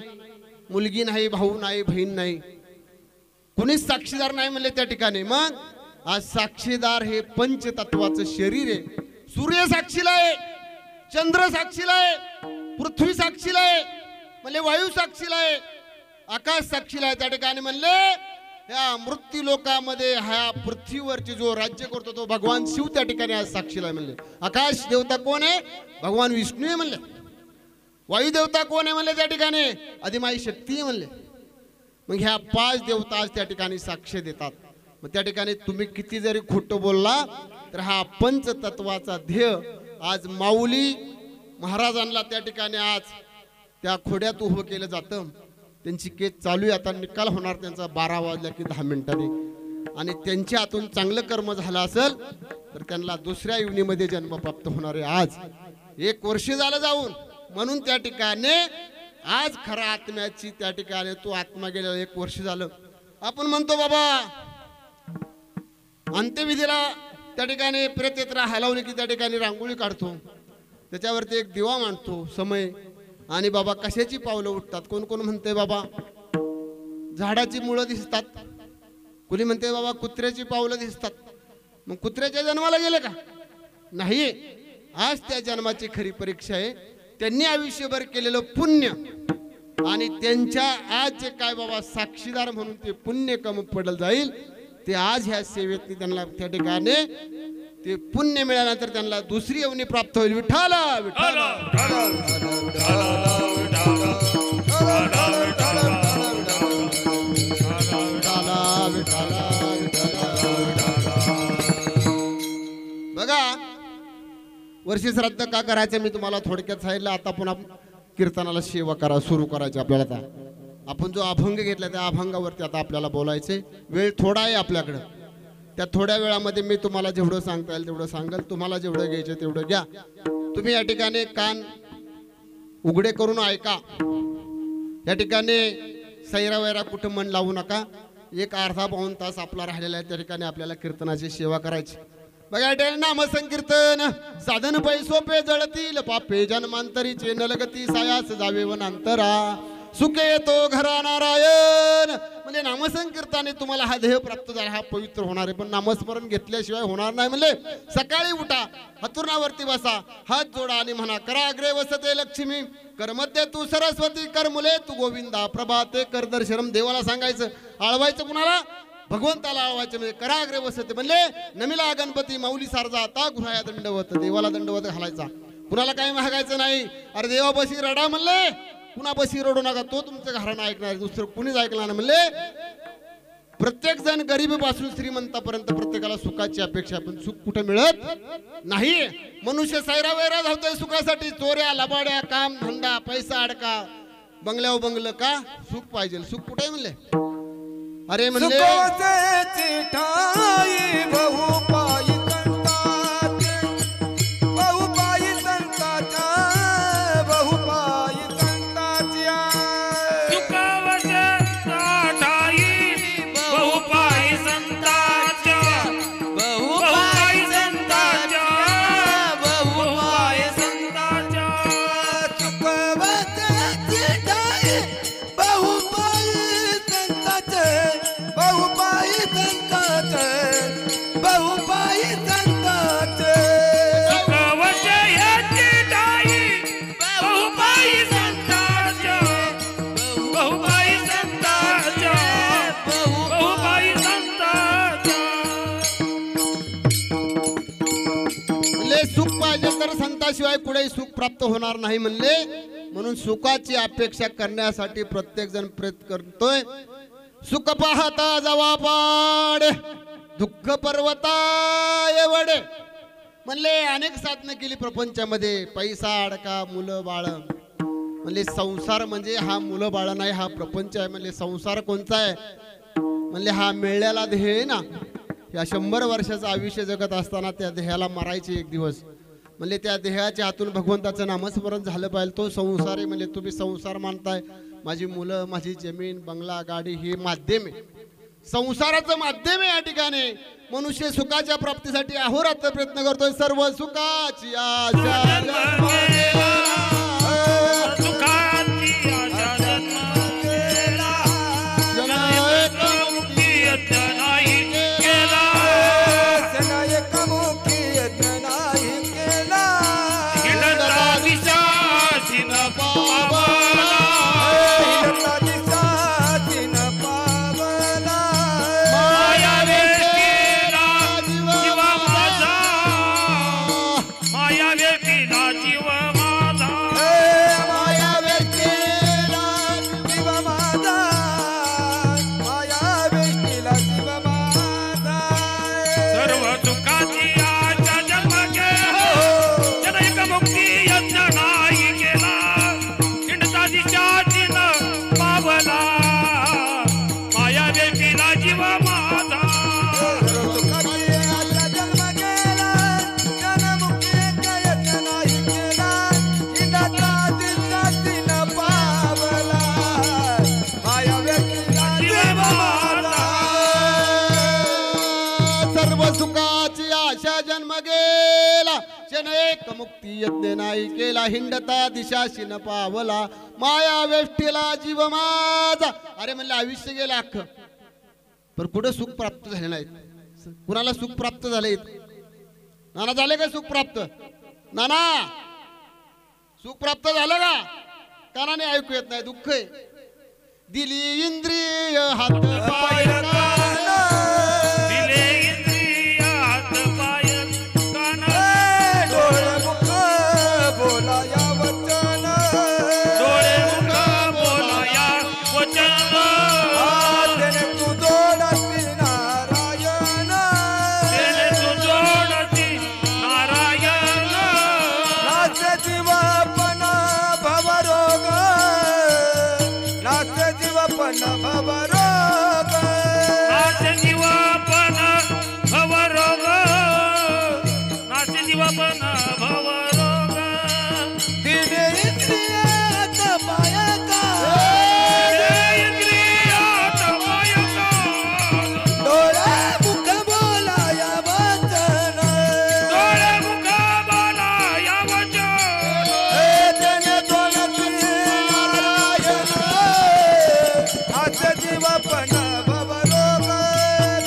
मुलगी नाही, भाऊ नाही, बहीण नाही, कुणीच साक्षीदार नाही म्हणले त्या ठिकाणी. मग आज साक्षीदार हे पंचतत्वाचं शरीर आहे. सूर्य साक्षीला आहे, चंद्र साक्षीला आहे, पृथ्वी साक्षीला आहे, म्हणले वायू साक्षीला आहे, आकाश साक्षीला आहे. त्या ठिकाणी म्हणले या मृत्यू लोकांमध्ये ह्या पृथ्वीवरची जो राज्य करतो तो भगवान शिव त्या ठिकाणी आज साक्षीला आहे. म्हणले आकाश देवता कोण आहे, भगवान विष्णू आहे म्हणले. वायू देवता कोण आहे म्हणले त्या ठिकाणी, अधिमाई शक्ती आहे म्हणले. मग ह्या 5 देवता आज त्या ठिकाणी साक्ष देतात. मग त्या ठिकाणी तुम्ही किती जरी खोटं बोलला तर हा पंचतत्वाचा ध्येय आज माऊली महाराजांना त्या ठिकाणी आज त्या खोड्यात उभं केलं जातं. त्यांची केस चालू आहे, आता निकाल होणार त्यांचा 12 वाजल्या की 10 मिनिटांनी. आणि त्यांच्या हातून चांगलं कर्म झालं असेल तर त्यांना दुसऱ्या योनीमध्ये जन्म प्राप्त होणार आहे. आज 1 वर्ष झालं जाऊन, म्हणून त्या ठिकाणी आज खरा आत्म्याची त्या ठिकाणी तो आत्मा गेलेला 1 वर्ष झालं. आपण म्हणतो बाबा अंत्यविधीला त्या ठिकाणी प्रेतेत्रा हलवली की त्या ठिकाणी रांगोळी काढतो, त्याच्यावरती एक दिवा मांडतो समय, आणि बाबा कशाची पावलं उठतात. कोण कोण म्हणते बाबा झाडाची मुळं दिसतात, कुणी म्हणते बाबा कुत्र्याची पावलं दिसतात. मग कुत्र्याच्या जन्माला गेले का, नाही. आज त्या जन्माची खरी परीक्षा आहे. त्यांनी आयुष्यभर केलेलं पुण्य आणि त्यांच्या आज जे काय बाबा साक्षीदार म्हणून ते पुण्य कम पडलं जाईल, ते आज ह्या सेवेत त्यांना त्या ठिकाणी ते पुण्य मिळाल्यानंतर त्यांना दुसरी योनी प्राप्त होईल. विठ्ठल विठ्ठल बघा, वर्षी श्राद्ध का करायचं मी तुम्हाला थोडक्यात सांगितलं. आता पुन्हा कीर्तनाला सेवा करा सुरू करायची आपल्याला. आता आपण जो अभंग घेतला त्या अभंगावरती आता आपल्याला बोलायचे. वेळ थोडा आहे आपल्याकडं, त्या थोड्या वेळामध्ये मी तुम्हाला जेवढं सांगता येईल तेवढं सांगाल. तुम्हाला जेवढं घ्यायचं तेवढं घ्या. तुम्ही या ठिकाणी कान उघडे करून ऐका. या ठिकाणी सैरा वैरा कुठं मन लावू नका. 1 अर्धा पाऊण तास आपला राहिलेला आहे, त्या ठिकाणी आपल्याला कीर्तनाची सेवा करायची. बघा या ठिकाणी नाम संकीर्तन साधन पै सोपे जळतील पापे जन्मांतरीचे नलगती सायास जावे वनांतरा सुखे येतो घरा नारायण. म्हणजे नामसंकीर्तनाने तुम्हाला हा देह प्राप्त झाला, हा पवित्र होणार आहे. पण नामस्मरण घेतल्याशिवाय होणार नाही. म्हणजे सकाळी उठा, हतुर्णावरती बसा, हात जोडा आणि म्हणा करा अग्रे वसते लक्ष्मी, कर मध्ये तू सरस्वती, कर मुले तू गोविंदा, प्रभाते कर दर्शनम. देवाला सांगायचं, आळवायचं कुणाला, भगवंताला आळवायचं. म्हणजे करा अग्रे वसते म्हणले नमिला गणपती माऊली सारजा आता गृहाया दंडवत, देवाला दंडवत घालायचा. कुणाला काही मागायचं नाही. अरे देवापाशी रडा म्हणले, कुणापाशी रडू नका, तो तुमचं घराणं ऐकणार, दुसरं कुणीच ऐकणार नाही. म्हणले प्रत्येक जण गरिबीपासून श्रीमंतापर्यंत प्रत्येकाला सुखाची अपेक्षा, पण सुख कुठे मिळत नाही. मनुष्य सैरा वैरा धावतोय सुखासाठी, चोऱ्या लबाड्या काम धंदा पैसा अडका बंगल्यावर बंगलं का सुख पाहिजे. सुख कुठे म्हणले, अरे म्हणले सुखाचे ठाई बहुपायी संताचे, बहुपायी संताच्या, बहुपायी संताच्या. सुखावचे ठाई बहुपायी संताच्या, बहुपायी संताच्या, बहुपायी संताच्या. सुखाचे ठाई बहुपायी संताचे, बहुपायी संताचे, बहुपायी संताचे. सुखावचे ह्याची ठाई बहुपायी संताच्या, बहुपायी संताच्या, बहुपायी संताच्या. म्हणले सुख पाहिजे तर संताशिवाय कुठेही सुख प्राप्त होणार नाही. म्हणले म्हणून सुखाची अपेक्षा करण्यासाठी प्रत्येक जण प्रयत्न करतोय. सुख पाहता जावा पाड दुःख पर्वता वडे. म्हणले अनेक साधनं केली प्रपंचामध्ये, पैसा अडका मुलं बाळ. म्हणले संसार म्हणजे हा मुलं बाळ नाही, हा प्रपंच आहे. म्हणले संसार कोणता आहे? म्हणले हा मिळालेला देह आहे ना, या 100 वर्षाचं आयुष्य जगत असताना त्या देहाला मरायचे एक दिवस. म्हणले त्या देहाच्या हातून भगवंताचं नामस्मरण झालं पाहिजे, तो संसार आहे. म्हणजे तुम्ही संसार मानताय, माझी मुलं, माझी जमीन, बंगला, गाडी हे माध्यम आहे, संसाराचं माध्यम आहे. या ठिकाणी मनुष्य सुखाच्या प्राप्तीसाठी अहोरात्र प्रयत्न करतोय. सर्व सुखाची आशा सुखाची आशा जन्मलेला, मुक्ती यत्न नाही केला. एक मुखी यज्ञ नाही केला. हिंडता दिशासीन पावला, हिंडता दिशासीन पावला. माया वेठीला जीव माझा, माया वेठीला जीव माझा. माया वेष्टीला जीव माझा, माया वेष्टीला जीव माझा. सर्व सुखाची आशा जन्म गेला, जनैक मुक्ती यज्ञ नाही केला. हिंडता दिशासीन पावला, माया वेठीला जीव माझा. सुखाची आशा जन्म गेला, जनमुक्ती यज्ञ नाही केला. हिंडता दिशासीन पावला, माया वेष्टीला जीव माझा. सर्व सुखाची आशा जन्म गेला, क्षण एक मुक्ती यज्ञ नाही केला. हिंडता दिशाशी न पावला, माया वेष्टीला जीव माझा. अरे म्हणलं आयुष्य गेलं अख्खं, पण पुढे सुख प्राप्त झाले नाहीत. कुणाला सुख प्राप्त झाले? नाना झाले का सुख प्राप्त? नाना सुख प्राप्त झालं का? कानाने ऐकू येत नाही, दुःख आहे. दिली इंद्रिय हात पाय कान, दिले इंद्रिय हात पाय कान, डोळे मुख बोलाया वचन. डोळे मुख बोलाया वचन. तेने तू जोडती नारायण. तेने तू जोडती नारायण. नाचे जीवापन भवरोग, नाचे जीवापन भवरोग. नाचे जीवापन भवरोग, नाचे जीवापन भवरोग. दिले इंद्रियात पाय कान, दिले इंद्रियात पाय कान, डोळे मुख बोलाया वचन. डोळे मुख बोलाया वचन. तेने जोडती नारायण, नाचे जीवापन भवरोग.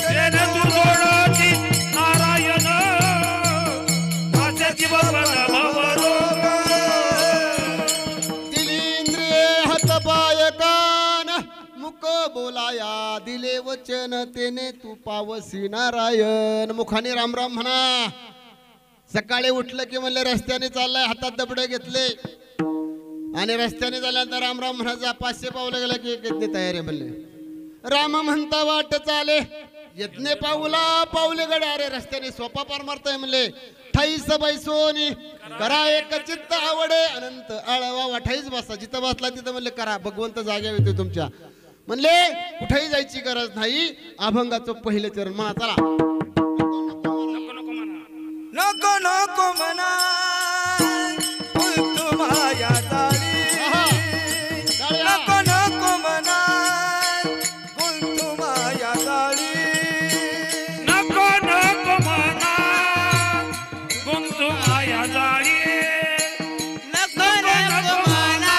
तेने तू जोडती नारायण, नाचे जीवापन भवरोग. दिली इंद्रिये हात पाय कान, मुख बोलाया दिले वचन, तेने तू पावसी नारायण. मुखाने राम राम म्हणा. सकाळी उठलं की म्हणले रस्त्याने चाललाय, हातात दबडे घेतले आणि रस्त्याने झाल्यानंतर राम राम म्हणायचं. 500 पावलं गेलं की यज्ञ तयारी म्हणले. राम म्हणता वाट चाले, यज्ञ पाऊला पाऊले गडे. अरे रस्त्याने सोपा पार मारताय म्हणले. ठाईस बैसोनी करा एक चित्त आवडे, अनंत आळवा वाठाईच बसा. जिथं बसला तिथं म्हणले करा, भगवंत जाग्या येतोय तुमच्या. म्हणले कुठेही जायची गरज नाही. अभंगाचं पहिलं चरण म्हणा चला. नको नको म्हणा तू माया जाळी. नको नको म्हणा तू माया जाळी. नको नको म्हणा गुंतू माया जाळी. नको नको म्हणा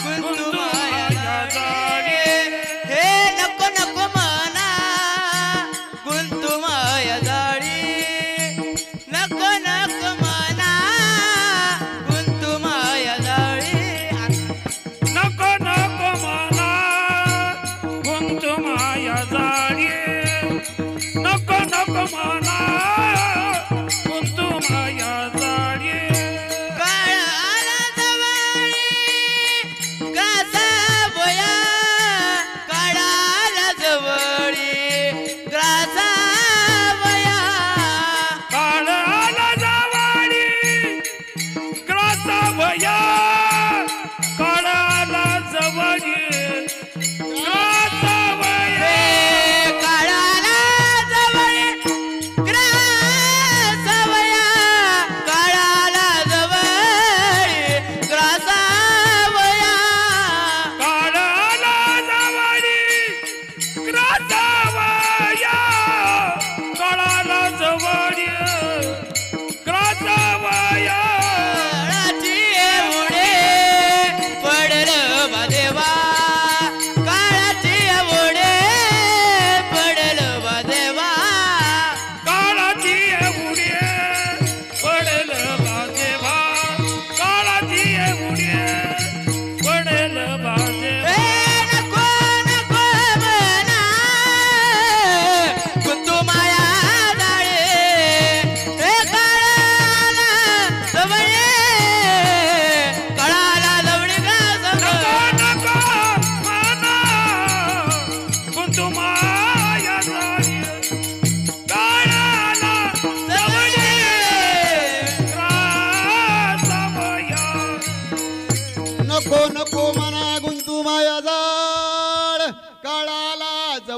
गुंतू माया जाळी. हे नको नको म्हणा गुंतू माया जाळी. नको नको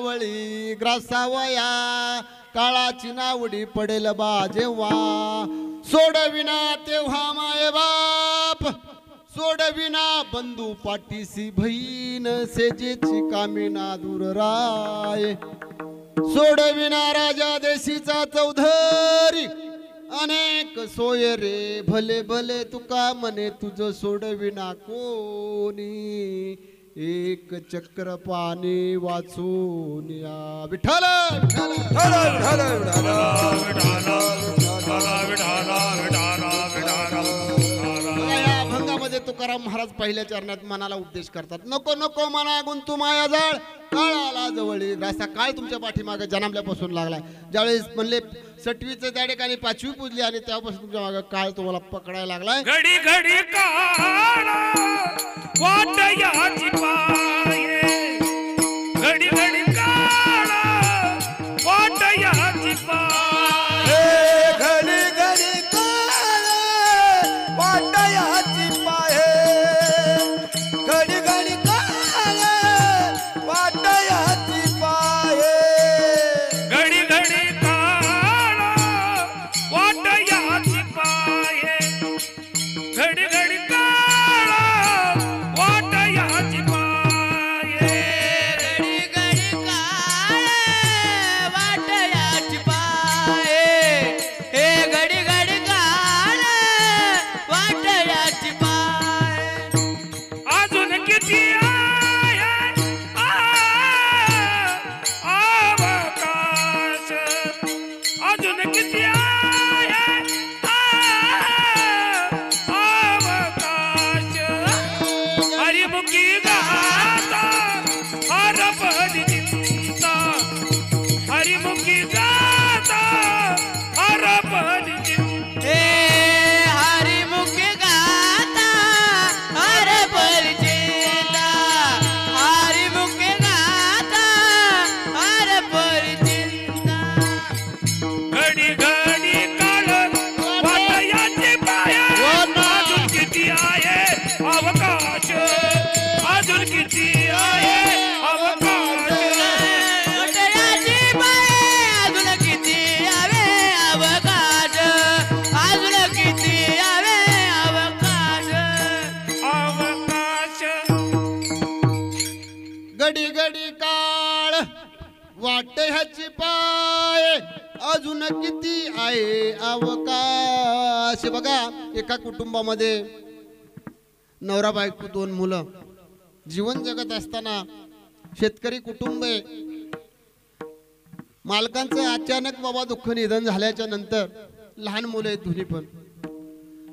जवळी ग्रासावया काळाची नावडी पडेल बा जेव्हा सोडविना तेव्हा माय बाप सोडविना बंधू पाठीसी बहीण सेजेची कामिना दूर राय सोडविना राजा देशीचा चौधरी अनेक सोय रे भले भले तुका म्हणे तुझ सोडविना कोणी एक चक्र पाणी वाचून या विठ्ठल विठ्ठल. या अभंगामध्ये तुकाराम महाराज पहिल्या चरणात मनाला उपदेश करतात. नको नको मना गुंतू माया जाळ काळाला जवळी असा काळ तुमच्या पाठीमागे जन्मल्यापासून लागलाय. ज्यावेळेस म्हणले 6वीचं त्या ठिकाणी 5वी पुजली आणि तेव्हापासून तुमच्या मागे काळ तुम्हाला पकडायला लागलाय. घडी घडी काळ वाट याची पाये घडी घडी काळ वाट याची पाये घडी घडी काळ वाटयाची पाहे घडी घडी काळ वाटयाची पाहे घडी घडी काळ वाट याची पाये घडी घडी काळ वाट याची पाये घडी घडी काळ वाटयाची पाये हे घडी घडी काळ वाटयाची पाये अजून किती आहे अवकाश अजून किती आहे अवकाश हरिमुखी गाता हरपदी चिंता हरिमुखी गाता हरपदी चिंता हे हरिमुख गाता हर परिचिता हरिमुख गाता हर परिचिता घडी घडी काळ वाटयाचे पाय अजून किती आहे अवकाश अजून किती आहे अवकाश वाटयाची पाये अजून किती यावे अवकाश अजून किती यावे अवकाश अवकाश घडी घडी काळ वाट ह्याची पाय अजून किती आहे अवकाश. बघा एका कुटुंबामध्ये नवरा बायको 2 मुलं जीवन जगत असताना शेतकरी कुटुंब आहे. मालकांचं अचानक बाबा दुःख निधन झाल्याच्या नंतर लहान मुलं आहेत दोन्ही पण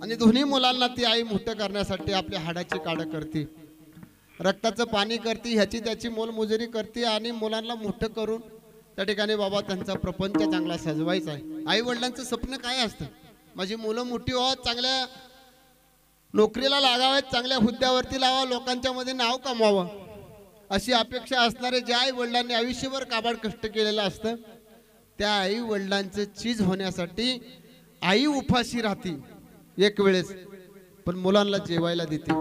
आणि दोन्ही मुलांना ती आई मोठं करण्यासाठी आपल्या हाडाची काढ करते रक्ताचं पाणी करते ह्याची त्याची मोलमजुरी करते आणि मुलांना मोठं करून त्या ठिकाणी बाबा त्यांचा प्रपंच चांगला सजवायचा आहे. आई वडिलांचं स्वप्न काय असतं माझी मुलं मोठी व्हावं चांगल्या नोकरीला लागावेत चांगल्या हुद्द्यावरती लावा लोकांच्या मध्ये नाव कमवावं अशी अपेक्षा असणारे ज्या आई वडिलांनी आयुष्यभर काबाड कष्ट केलेलं असतं त्या आई वडिलांचं चीज होण्यासाठी आई उपाशी राहते एक वेळेस पण मुलांना जेवायला देते.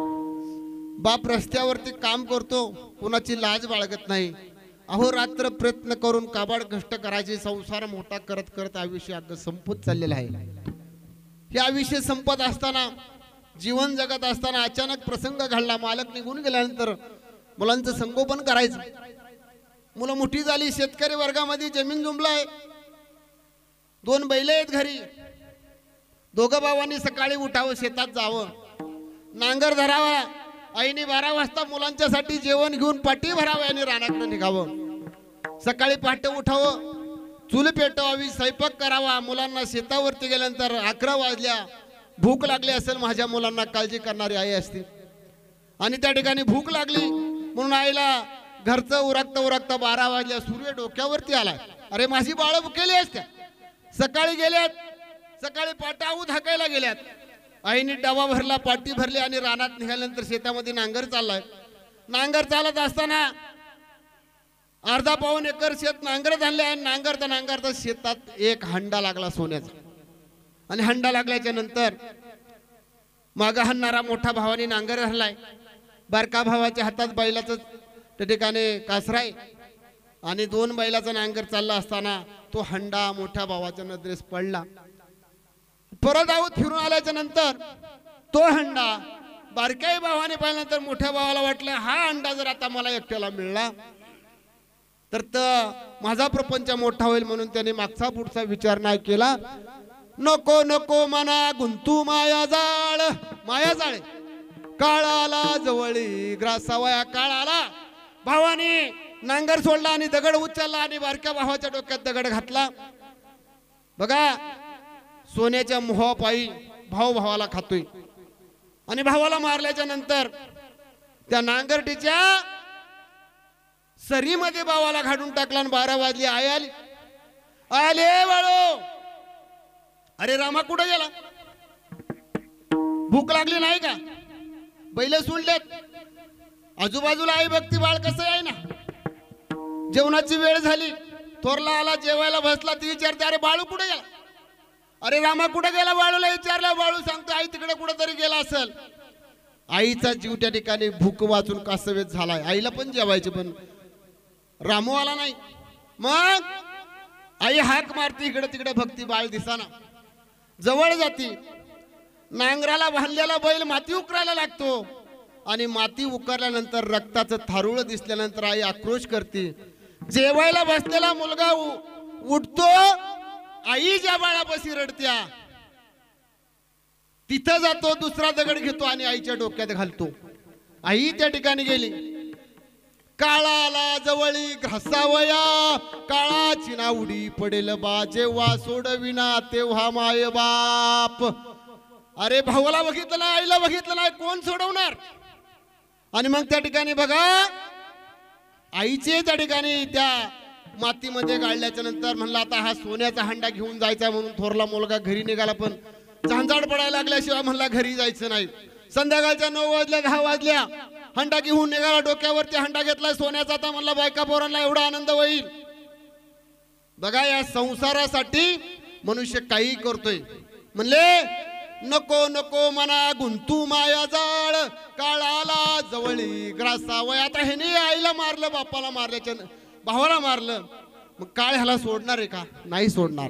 बाप रस्त्यावरती काम करतो कुणाची लाज बाळगत नाही. अहोरात्र प्रयत्न करून काबाड कष्ट करायचे संसार मोठा करत करत आयुष्य अगं संपत चाललेलं आहे. हे आयुष्य संपत असताना जीवन जगत असताना अचानक प्रसंग घडला. मालक निघून गेल्यानंतर मुलांचं संगोपन करायचं. मुलं मोठी झाली शेतकरी वर्गामध्ये जमीन जुंबलाय 2 बैल आहेत घरी. दोघं भावांनी सकाळी उठावं शेतात जावं नांगर धरावा आईने 12 वाजता मुलांच्यासाठी जेवण घेऊन पाठी भरावं आणि रानाकडे निघावं. सकाळी पहाटे उठावं चूल पेटवावी स्वयंपाक करावा मुलांना शेतावरती गेल्यानंतर 11 वाजल्या भूक लागली असेल माझ्या मुलांना काळजी करणारी आई असते आणि त्या ठिकाणी भूक लागली म्हणून आईला घरचं उरकता उरकता 12 वाजल्या सूर्य डोक्यावरती आलाय. अरे माझी बाळ भुकेली असत्या सकाळी गेल्यात सकाळी पाटाऊ धाकायला गेल्यात. आईने डबा भरला पाटी भरली आणि रानात निघाल्यानंतर शेतामध्ये नांगर चाललाय. नांगर चालत असताना अर्धा पाऊण एकर शेत नांगरत आणले आणि नांगरता नांगरता शेतात एक हंडा लागला सोन्याचा आणि हंडा लागल्याच्या नंतर मागा हणणारा मोठा भावाने नांगर धरलाय. बारका भावाच्या हातात बैलाचं त्या ठिकाणी कासराय आणि 2 बैलाचा नांगर चालला असताना तो हंडा मोठ्या भावाच्या नजरेस पडला. परत आऊत फिरून आल्याच्या नंतर तो हंडा बारक्याही भावाने पाहिल्यानंतर मोठ्या भावाला वाटलं हा हंडा जर आता मला एकट्याला मिळला तर माझा प्रपंच मोठा होईल, म्हणून त्याने मागचा पुढचा विचार नाही केला. नको नको मना गुंतू माया जाळ काळाला जवळी ग्रासावया काळाला. भावाने नांगर सोडला आणि दगड उचलला आणि बारक्या भावाच्या डोक्यात दगड घातला. बघा सोन्याच्या मोहापायी भाऊ भावाला खातोय आणि भावाला मारल्याच्या नंतर त्या नांगरटीच्या सरीमध्ये भावाला घालून टाकला आणि 12 वाजली. आई आली, आले बाळो. अरे रामा कुठं गेला? भूक लागली नाही का? बैल सोडलेत, आजूबाजूला आई बघती बाळ कसं आहे ना. जेवणाची वेळ झाली, थोरला आला, जेवायला बसला. ती विचारते अरे बाळू कुठे गेला? अरे रामा कुठे गेला? बाळूला विचारला. बाळू सांगतो आई तिकडे कुठेतरी गेला असेल. आईचा जीव त्या ठिकाणी भूक वाचून कासवेत झालाय. आईला पण जेवायचे, पण रामू आला नाही. मग आई हाक मारती इकडे तिकडे, भक्ती बाळ दिसाना. जवळ जाती, नांगराला बांधलेला बैल माती उकरायला लागतो आणि माती उकरल्यानंतर रक्ताचं थारुळ दिसल्यानंतर आई आक्रोश करते. जेवायला बसलेला मुलगा उठतो, आई ज्या बाळापाशी रडत्या तिथं जातो, दुसरा दगड घेतो आणि आईच्या डोक्यात घालतो. आई त्या ठिकाणी गेली. काळाला जवळी घासावया काळाची नावडी पडेल बा जेव्हा सोडविना तेव्हा माय बाप. अरे भावाला बघितलं नाही, आईला बघितलं नाही, कोण सोडवणार? आणि मग त्या ठिकाणी बघा आईचे त्या ठिकाणी त्या मातीमध्ये गाळल्याच्या नंतर म्हणला आता हा सोन्याचा हंडा घेऊन जायचा, म्हणून थोरला मुलगा घरी निघाला. पण झांजाड पडायला लागल्याशिवाय म्हणला घरी जायचं नाही. संध्याकाळच्या 9 वाजल्या 10 वाजल्या हंडा घेऊन निघाला. डोक्यावरती हंडा घेतलाय सोन्याचा. आता म्हणला बायका पोरांना एवढा आनंद होईल. बघा या संसारासाठी मनुष्य काही करतोय. म्हणले नको नको मना गुंतू माया जाळ काळाला जवळी ग्रासावया. आता ह्याने आईला मारलं, बापाला मारल्याच्या भावाला मारलं, मग काळ ह्याला सोडणार आहे का? नाही सोडणार.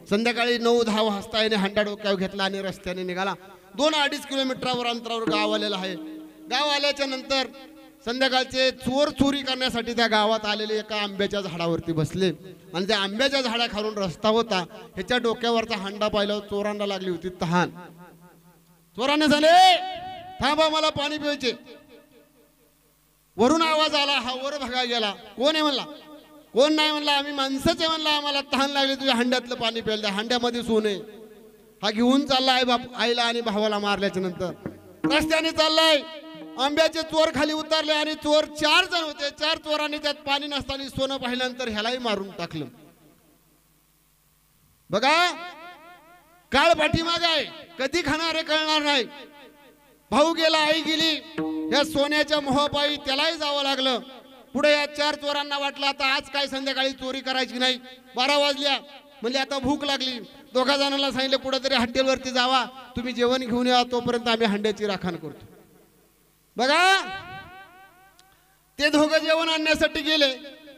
संध्याकाळी 9-10 वाजता याने हंडा डोक्यावर घेतला आणि रस्त्याने निघाला. 2-2.5 किलोमीटरवर अंतरावर गाव आलेलं आहे. गाव आल्याच्या नंतर संध्याकाळचे चोर चोरी करण्यासाठी त्या गावात आलेले एका आंब्याच्या झाडावरती बसले आणि त्या आंब्याच्या झाडाखालून रस्ता होता. ह्याच्या डोक्यावरचा हंडा पाहिल्यावर चोरांना लागली होती तहान. चोराने झाले थांबा, मला पाणी पिवायचे. वरून आवाज आला, हा वर भगा गेला. कोण आहे म्हणला? कोण नाही म्हणला, आम्ही माणसाचे म्हणला, आम्हाला तहान लागली, तुझ्या हंड्यातलं पाणी प्यायला. हंड्यामध्ये सोने. हा घेऊन चाललाय आईला आणि भावाला मारल्याच्या नंतर रस्त्याने चाललाय. आंब्याचे चोर खाली उतरले आणि चोर 4 जण होते. 4 चोरांनी त्यात पाणी नसताना सोनं पाहिल्यानंतर ह्यालाही मारून टाकलं. बघा काळ पाठीमाग आहे, कधी खाणारे कळणार नाही. भाऊ गेला, आई गेली. या सोन्याच्या मोहापायी त्यालाही जावं लागलं. पुढे या 4 चोरांना वाटलं आता आज काय संध्याकाळी चोरी करायची नाही. 12 वाजल्या, म्हणजे आता भूक लागली. 2 जणांना सांगितलं कुठेतरी हॉटेलवरती जावा, तुम्ही जेवण घेऊन या, तोपर्यंत आम्ही हंड्याची राखण करतो. बघा ते दोघं जेवण आणण्यासाठी गेले.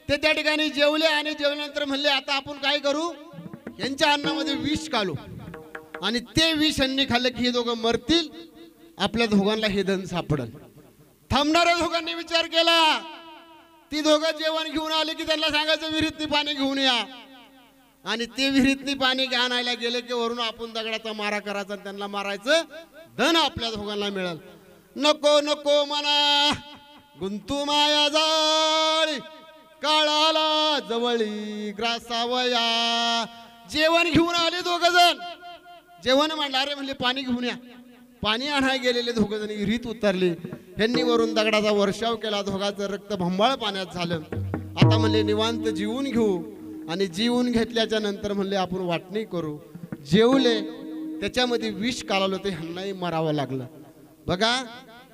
ते त्या ठिकाणी जेवले आणि जेवल्यानंतर म्हणले आता आपण काय करू, यांच्या अन्नामध्ये विष घालू आणि ते विष यांनी खाल्लं की हे दोघं मरतील, आपल्या दोघांना हे धन सापडल. थांबणाऱ्या दोघांनी विचार केला. ती दोघं जेवण घेऊन आले की त्यांना सांगायचं विहिरीतनी पाणी घेऊन या. आणि ते विहिरीतनी पाणी आणायला गेले की वरून आपण दगडाचा मारा करायचा आणि त्यांना मारायचं, धन आपल्या दोघांना मिळेल. नको नको मना गुंतू माया जाळी काळाला जवळी ग्रासावया. जेवण घेऊन आले 2 जण. जेवण म्हणलं, अरे म्हणले पाणी घेऊन या. पाणी आणायला गेलेले 2 जण विहिरीत उतरले. ह्यांनी वरून दगडाचा वर्षाव केला. दोघांचं रक्त भंबाळ पाण्यात झालं. आता म्हणले निवांत जीवन घेऊ. आणि जीवन घेतल्याच्या नंतर म्हणले आपण वाटणी करू. जेवले, त्याच्यामध्ये विष कालवलं, ते ह्यांनाही मरावं लागलं. बघा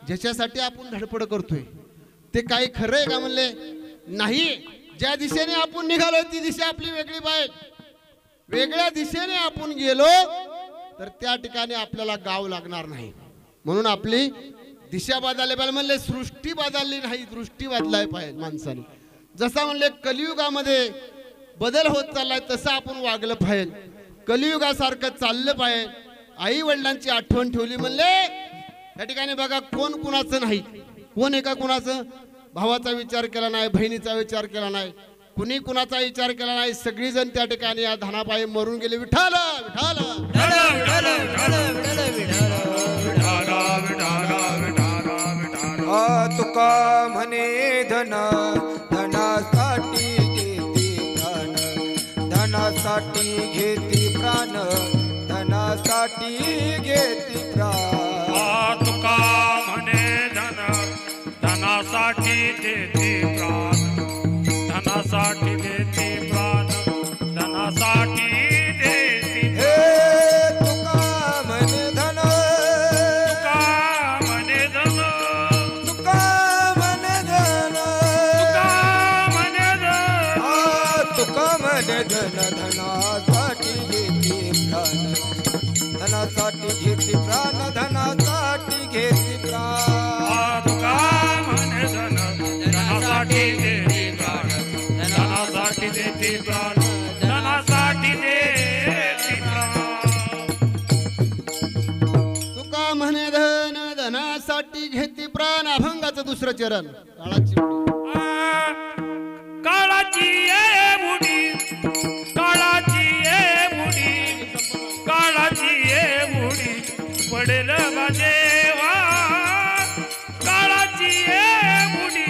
ज्याच्यासाठी आपण धडपड करतोय ते काही खरं आहे का? म्हणले नाही. ज्या दिशेने आपण निघालो ती दिशा आपली वेगळी पाहिजे. वेगळ्या दिशेने आपण गेलो तर त्या ठिकाणी आपल्याला गाव लागणार नाही. म्हणून आपली दिशा बदलली पाहिजे. म्हणले सृष्टी बदलली नाही, दृष्टी बदलाय पाहिजे माणसाने. जसा म्हणले कलियुगामध्ये बदल होत चाललाय तसं आपण वागलं पाहिजे. कलियुगासारखं चाललं पाहिजे. आई वडिलांची आठवण ठेवली म्हणले या ठिकाणी बघा कोण कुणाचं नाही. कोण एका कुणाचं भावाचा विचार केला नाही, बहिणीचा विचार केला नाही, कुणी कुणाचा विचार केला नाही. सगळीजण त्या ठिकाणी या धनापायी मरून गेले. विठाल विठाल तुका म्हणे धन धनासाठी घेती प्राण, धनासाठी घेती प्राण, धनासाठी घेती प्राण. तुका म्हणे धन धनासाठी देते प्राण, धनासाठी देते प्राण, धनासाठी देते. हे तुका म्हणे धन, तुका म्हणे धन, तुका म्हणे धन, तुका म्हणे धन, तुका म्हणे धन धनासाठी घेती प्राण, धनासाठी घेती प्राण, धनासाठी घेती प्राण. तुका म्हणे धन धनासाठी देते प्राण, धनासाठी देते प्राण, धनासाठी देते प्राण. तुका म्हणे धन धनासाठी घेती प्राण. अभंगाचं दुसरं चरण. काळाची काळाची ये मुडी, काळाची ये मुडी, काळाची ये मुडी पडेल बाजेवा. काळाची ये मुडी,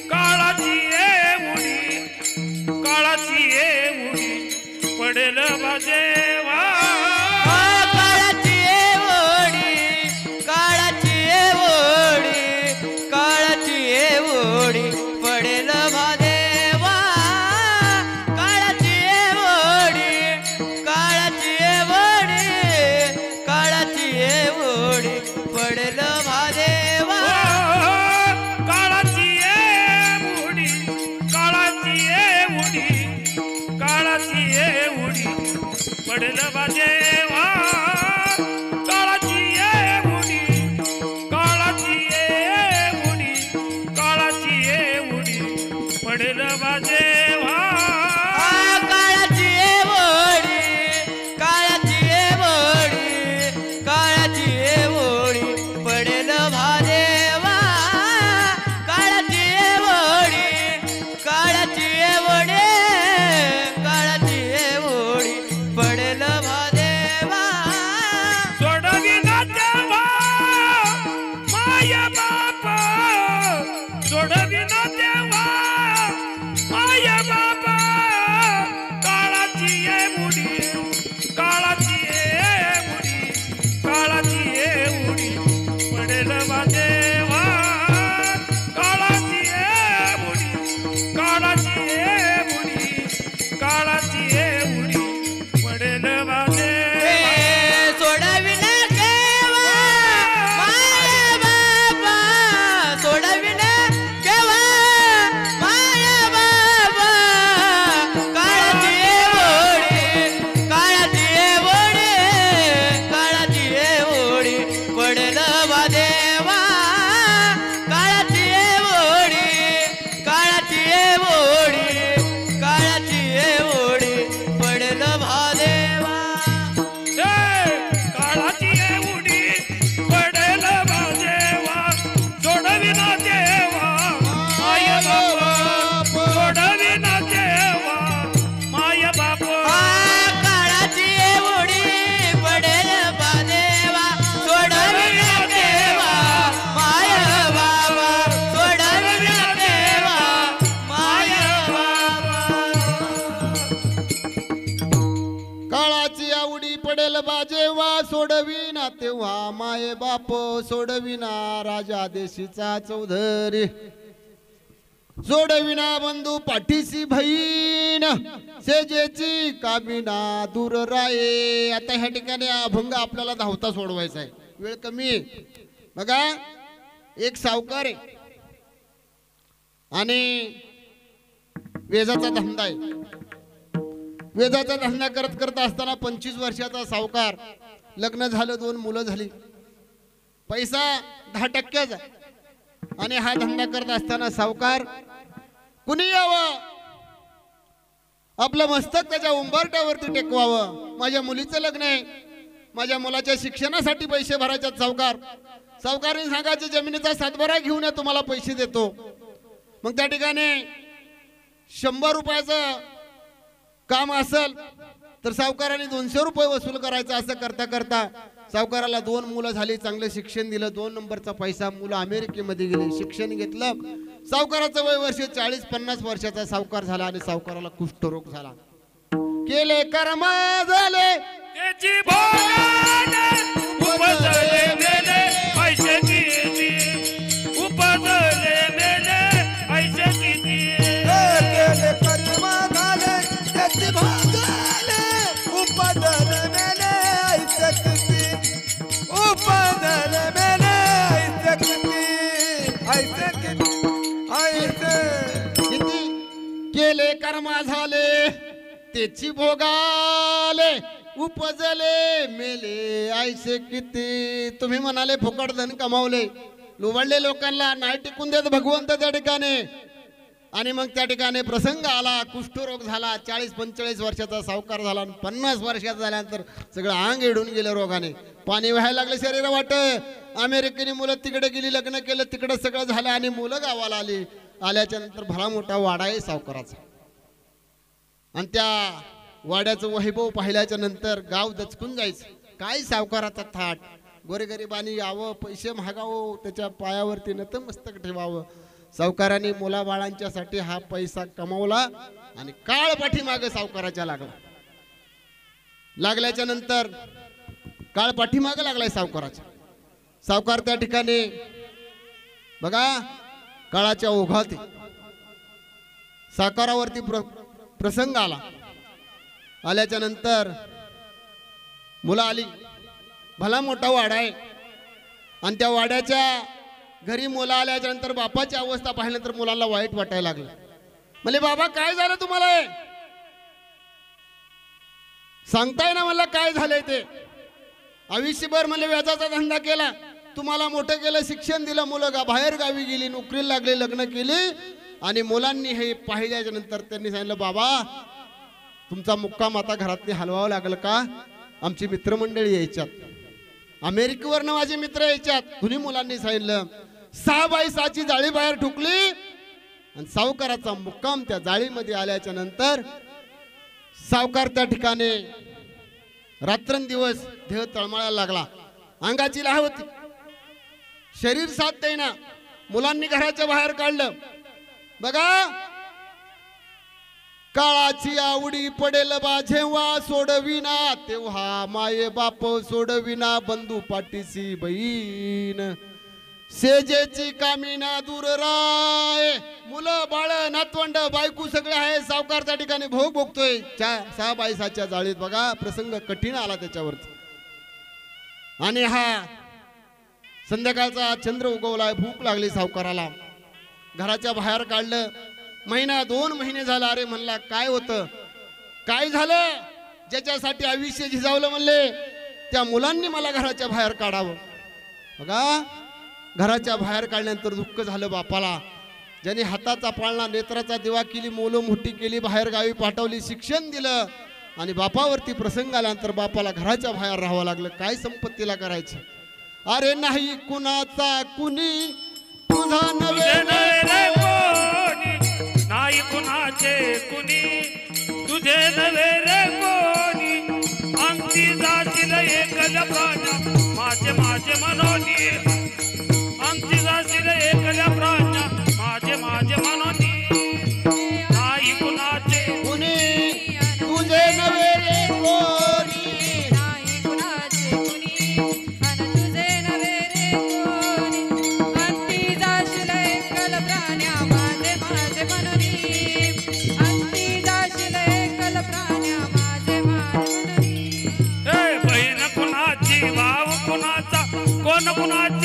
काळाची ये मुडी, काळाची ये मुडी पडेल बाजेवा. काळाची ओढी, काळाची ओढी, काळाची ओढी पडेल महादेवा. काळाची ओढी, काळाची ओढी, काळाची ओढी पडेल महादेवा. काळाची ये मुडी, काळाची ये मुडी, काळाची ये मुडी पडेल बाजेवा. काळाची ये मुडी, काळाची ये मुडी, काळाची ये मुडी पडेल बाजेवा. काळाची ओढी, काळाची ओढी, काळाची ओढी पडेल महादेवा. काळाची ओढी, काळाची ओढी, काळाची ओढी पडेल महादेवा. सोडविना देवा माया बाप, सोडविना देवा माया बाप. काळाची ये मुडी, काळाची ये मुडी, काळाची ये मुडी पडेल बाजेवा. काळाची ये मुडी, काळाची ये मुडी, काळाची ये मुडी पडेल बाजेवा. सोडविना केव्हा माया बाबा, सोडविना केव्हा माया बाबा. काळाची ओढी, काळाची ओढी, काळाची ओढी पडेल महादेवा. काळाची ओढी, काळाची ओढी, काळाची ओढी पडेल महादेवा. काळाची ये उडी पडेल बाजेवा. सोडविना देवा माय बाप, सोडविना देवा माय बाप. काळाची ओढी पडेल महादेवा. सोडविना देवा माया बाबा, सोडविना देवा माया बाबा. काळाची आवडी पडेल बाजेवा. सोडविना तेव्हा माये बाप, सोडविना राजा देशीचा चौधरी. सोडविना बंधू पाठीसी बहीण, सेजेची कामिना दूर राये. आता ह्या ठिकाणी अभंग आपल्याला धावता सोडवायचा आहे, वेळ कमी आहे. बघा एक सावकार आहे आणि वेजाचा धंदा आहे. वेदाचा धंदा करत करत असताना 25 वर्षाचा सावकार, लग्न झालं, 2 मुलं झाली, पैसा 10% आणि हा धंदा करत असताना सावकार कुणी यावं, आपलं मस्तक त्याच्या उंबरट्यावरती टेकवावं. माझ्या मुलीचं लग्न आहे, माझ्या मुलाच्या शिक्षणासाठी पैसे भरायच्यात. सावकारांनी सांगायचे जमिनीचा सातबारा घेऊन या, तुम्हाला पैसे देतो. मग त्या ठिकाणी 100 रुपयाचं काम असेल तर सावकाराने 200 रुपये वसूल करायचं. असं करता करता सावकाराला 2 मुलं झाली, चांगलं शिक्षण दिलं, 2 नंबरचा पैसा, मुलं अमेरिकेमध्ये गेली, शिक्षण घेतलं. सावकाराचं वय वर्ष 40-50 वर्षाचा सावकार झाला आणि सावकाराला कुष्ठरोग झाला. केले कर्म झाले त्याची भोगाने उपजले मेले पैसे किती, उपजले मेले पैसे किती. केले कर्म झाले त्याची भोगाने उपजले मेले ऐसे किती, उपजले मेले ऐसे किती, ऐसे किती, ऐसे किती केले कर्म झाले त्याची भोगाले, उपजले मेले ऐसे किती. तुम्ही म्हणाले फुकट धन कमावले, लुबाडले लोकांना नाही टिकून देत भगवंत त्या ठिकाणी. आणि मग त्या ठिकाणी प्रसंग आला, कुष्ठरोग झाला, 40-45 वर्षाचा सावकार झाला आणि 50 वर्षाचा झाल्यानंतर सगळं अंग एडून गेलं रोगाने, पाणी व्हायला लागलं शरीर वाट. अमेरिकेने मुलं तिकडे गेली, लग्न केलं, तिकडे सगळं झालं आणि मुलं गावाला आली. आल्याच्या नंतर भला मोठा वाडा आहे सावकाराचा. आणि त्या वाड्याचं वैभव पाहिल्याच्या नंतर गाव दचकून जायचं. काय सावकाराचा थाट, गोरेगरिबांनी यावं, पैसे मागावं, त्याच्या पायावरती नतमस्तक ठेवावं. सावकाराने मुलाबाळांच्यासाठी हा पैसा कमावला आणि काळ पाठीमागे सावकाराच्या लागल्याच्या नंतर काळ पाठीमागे लागलाय सावकाराच्या. सावकार त्या ठिकाणी बघा काळाच्या ओघात सावकारावरती प्रसंग आल्याच्या नंतर मुलं आली, भला मोठा वाडा आहे. आणि त्या वाड्याच्या घरी मुलं आल्याच्या नंतर बापाची अवस्था पाहिल्यानंतर मुलांना वाईट वाटायला लागलं. म्हणजे बाबा काय झालं तुम्हाला, सांगताय ना मला काय झालंय ते. आयुष्यभर म्हणजे व्याजाचा धंदा केला, तुम्हाला मोठं केलं, शिक्षण दिलं, मुलं बाहेर गावी गेली, नोकरीला लागली, लग्न केली. आणि मुलांनी हे पाहिल्याच्या नंतर त्यांनी सांगितलं बाबा तुमचा मुक्काम आता घरातली हलवावं लागल का, आमची मित्रमंडळी यायच्यात, अमेरिकेवरनं माझे मित्र यायच्यात. दोन्ही मुलांनी सांगितलं. 6x6ची जाळी बाहेर ठुकली आणि सावकाराचा मुक्काम त्या जाळीमध्ये आल्याच्या नंतर सावकार त्या ठिकाणी रात्रंदिवस देह तळमळायला लागला, अंगाची लाह होती, शरीर साथ देईना. मुलांनी घराच्या बाहेर काढलं. बघा काळाची आवडी पडेल बा जेव्हा, सोडविना तेव्हा माये बाप सोडविना, बंधू पाठीसी बहीण, सेजेची कामिना दूर राय. मुलं बाळ नातवंड बायको सगळे आहे. सावकार त्या ठिकाणी भोग भोगतोय 6x6च्या जाळीत. बघा प्रसंग कठीण आला त्याच्यावरती. आणि हा संध्याकाळचा चंद्र उगवलाय, भूक लागली सावकाराला, घराच्या बाहेर काढलं. 1-2 महिने झाला. अरे म्हणला काय होतं, काय झालं, ज्याच्यासाठी आयुष्य झिजावलं म्हणले त्या मुलांनी मला घराच्या बाहेर काढावं. बघा घराच्या बाहेर काढल्यानंतर दुःख झालं बापाला, ज्याने हाताचा पाळणा नेत्राचा दिवा केली, मुलं मोठी केली, बाहेर गावी पाठवली, शिक्षण दिलं. आणि बापावरती प्रसंग आल्यानंतर बापाला घराच्या बाहेर राहावं लागलं. काय संपत्तीला करायचं. अरे नाही कुणाचा कुणी तुझा नवे रे कोणी, नाही कुणाचे कुणी तुझे नवे रे कोणी. अंगठी जाशील एकल्या प्राण्या माझे माझे मनोनी, अंगठी जाशील एकल्या प्राण्या माझे माझे मनोनी. नाही कुणाचे कुणी तुझे नवे रे कोणी, नाही कुणाचे कुणी अन तुझे नवे रे कोणी. अंती जाशील एकल प्राण्या माझे माझे मनोनी, अंती जाशील एकल प्राण्या माझे माझे मनोनी. बहीण कुणाची, भाव कुणाचा, कोण कुणाचा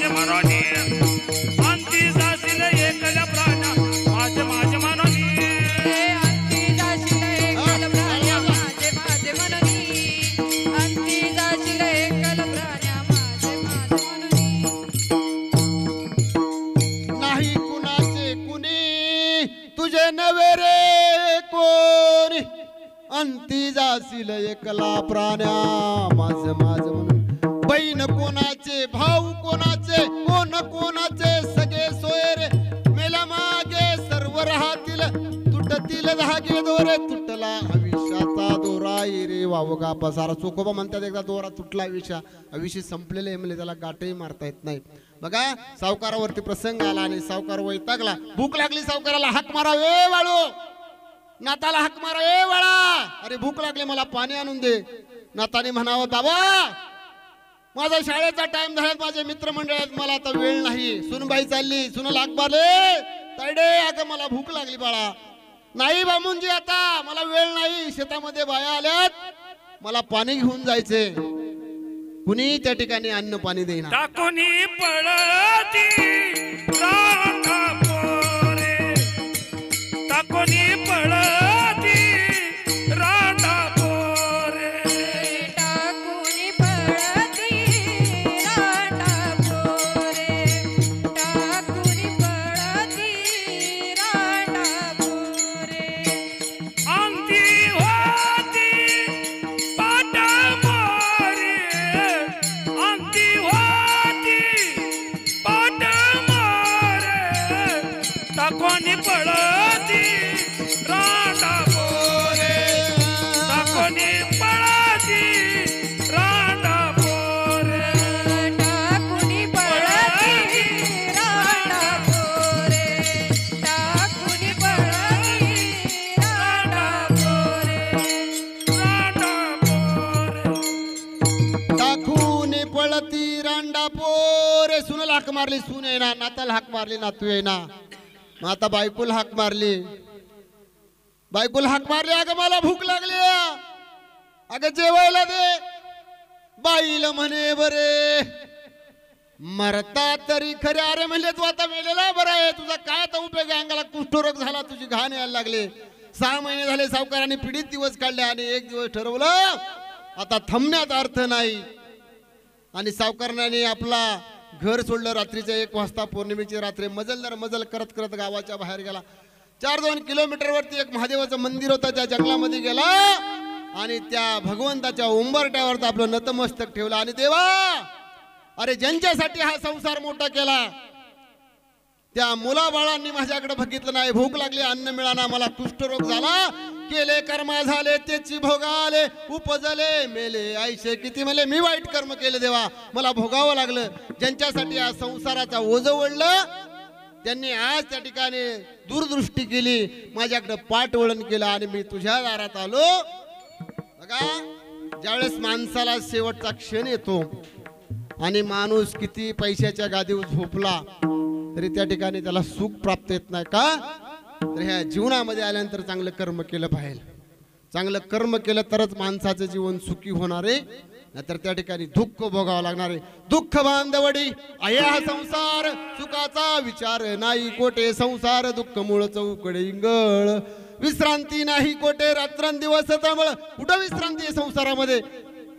माझे मनोनी अंती जाशील एकल्या प्राण्या माझे माझे मनोनी अंती जाशील एकल प्राण्या माझे माझे मनोनी अंती जाशील एकल प्राण्या माझे माझे मनोनी नाही कुणाचे कुणी तुझे नवे रे कोणी अंती जाशील एकला प्राण्या माझ माझ म्हणून बहीण कोणाचे भाऊ कोणाचे कोण कोणाचे सगळे सोयरे मेला मागे सर्व राहतील तुटतील धागे दोरे तुटला आयुष्याचा दोरा रे वावगा पसारा चोकोबा म्हणतात एकदा दोरा तुटला आयुष्य संपलेले म्हणजे त्याला गाठही मारता येत नाही बघा सावकारावरती प्रसंग आला आणि सावकार वैतागला भूक लागली सावकाराला हाक मारा ए वाळू नाताला हाक मारा ए वाळा अरे भूक लागली मला पाणी आणून दे नाताने म्हणावं बाबा माझा शाळेचा टाइम झाला माझे मित्रमंडळात मला आता वेळ नाही सुनबाई चालली सुनला हाक मारले तायडे अगं मला भूक लागली बाळा नाही बामूनजी आता मला वेळ नाही शेतामध्ये बाया आल्यात मला पाणी घेऊन जायचे कुणी त्या ठिकाणी अन्न पाणी देईना टाकुनी पळती रांगा पोरे टाकुनी पळती रांगा पोरे टाकुनी पळती रांडा पोरे टाकुनी पळती रांडा पोरे अंती होती पाट मोरे अंती होती पाट मोरे टाकुनी पळती रांडा पोरे टाकुनी पळती रांडा पोरे टाकुनी पळती रांडा पोरे टाकुनी पळती रांडा पोरे रांडा पोरे टाकून पळती रांडा पोरे सुनला हाक मारली सून येईना नाताला हाक मारली नातू येईना मग आता बायकोला हाक मारली अगं मला भूक लागली अगं जेवायला दे बाईला म्हणे बरे मरता तरी खरे अरे म्हणले तू आता मेलेला बरा आहे तुझा काय आता उपयोग आहे अंगाला कुष्ठरोग झाला तुझी घाण यायला लागले 6 महिने झाले सावकाराने पीडित दिवस काढले आणि एक दिवस ठरवलं आता थांबण्यात अर्थ नाही आणि सावकारने आपला घर सोडलं रात्रीच्या 1 वाजता पौर्णिमेची रात्री मजल करत करत गावाच्या बाहेर गेला 4-2 किलोमीटर वरती एक महादेवाचं मंदिर होतं त्या जंगलामध्ये गेला आणि त्या भगवंताच्या उंबरट्यावर आपलं नतमस्तक ठेवलं आणि देवा अरे ज्यांच्यासाठी हा संसार मोठा केला त्या मुलाबाळांनी माझ्याकडे बघितलं नाही भूक लागली अन्न मिळाना मला कुष्ठरोग झाला केले कर्म झाले त्याची भोगाले उपजले मेले आईशे किती मले मी वाईट कर्म केले देवा मला भोगावं लागलं ज्यांच्यासाठी या संसाराचा ओझं ओढलं त्यांनी आज त्या ठिकाणी दूरदृष्टी केली माझ्याकडे पाठ वळण केलं आणि मी तुझ्या दारात आलो बघा ज्यावेळेस माणसाला शेवटचा क्षण येतो आणि माणूस किती पैशाच्या गादीवर झोपला तरी त्या ठिकाणी त्याला सुख प्राप्त येत नाही का तर ह्या जीवनामध्ये आल्यानंतर चांगलं कर्म केलं पाहिजे चांगलं कर्म केलं तरच माणसाचं जीवन सुखी होणार आहे नाहीतर त्या ठिकाणी दुःख भोगावं लागणार आहे दुःख बांधवडी आया हा संसार सुखाचा विचार नाही कोठे संसार दुःख मूळ चौकडे इंगळ विश्रांती नाही कोठे रात्रंदिवस तळमळ कुठं विश्रांती आहे संसारामध्ये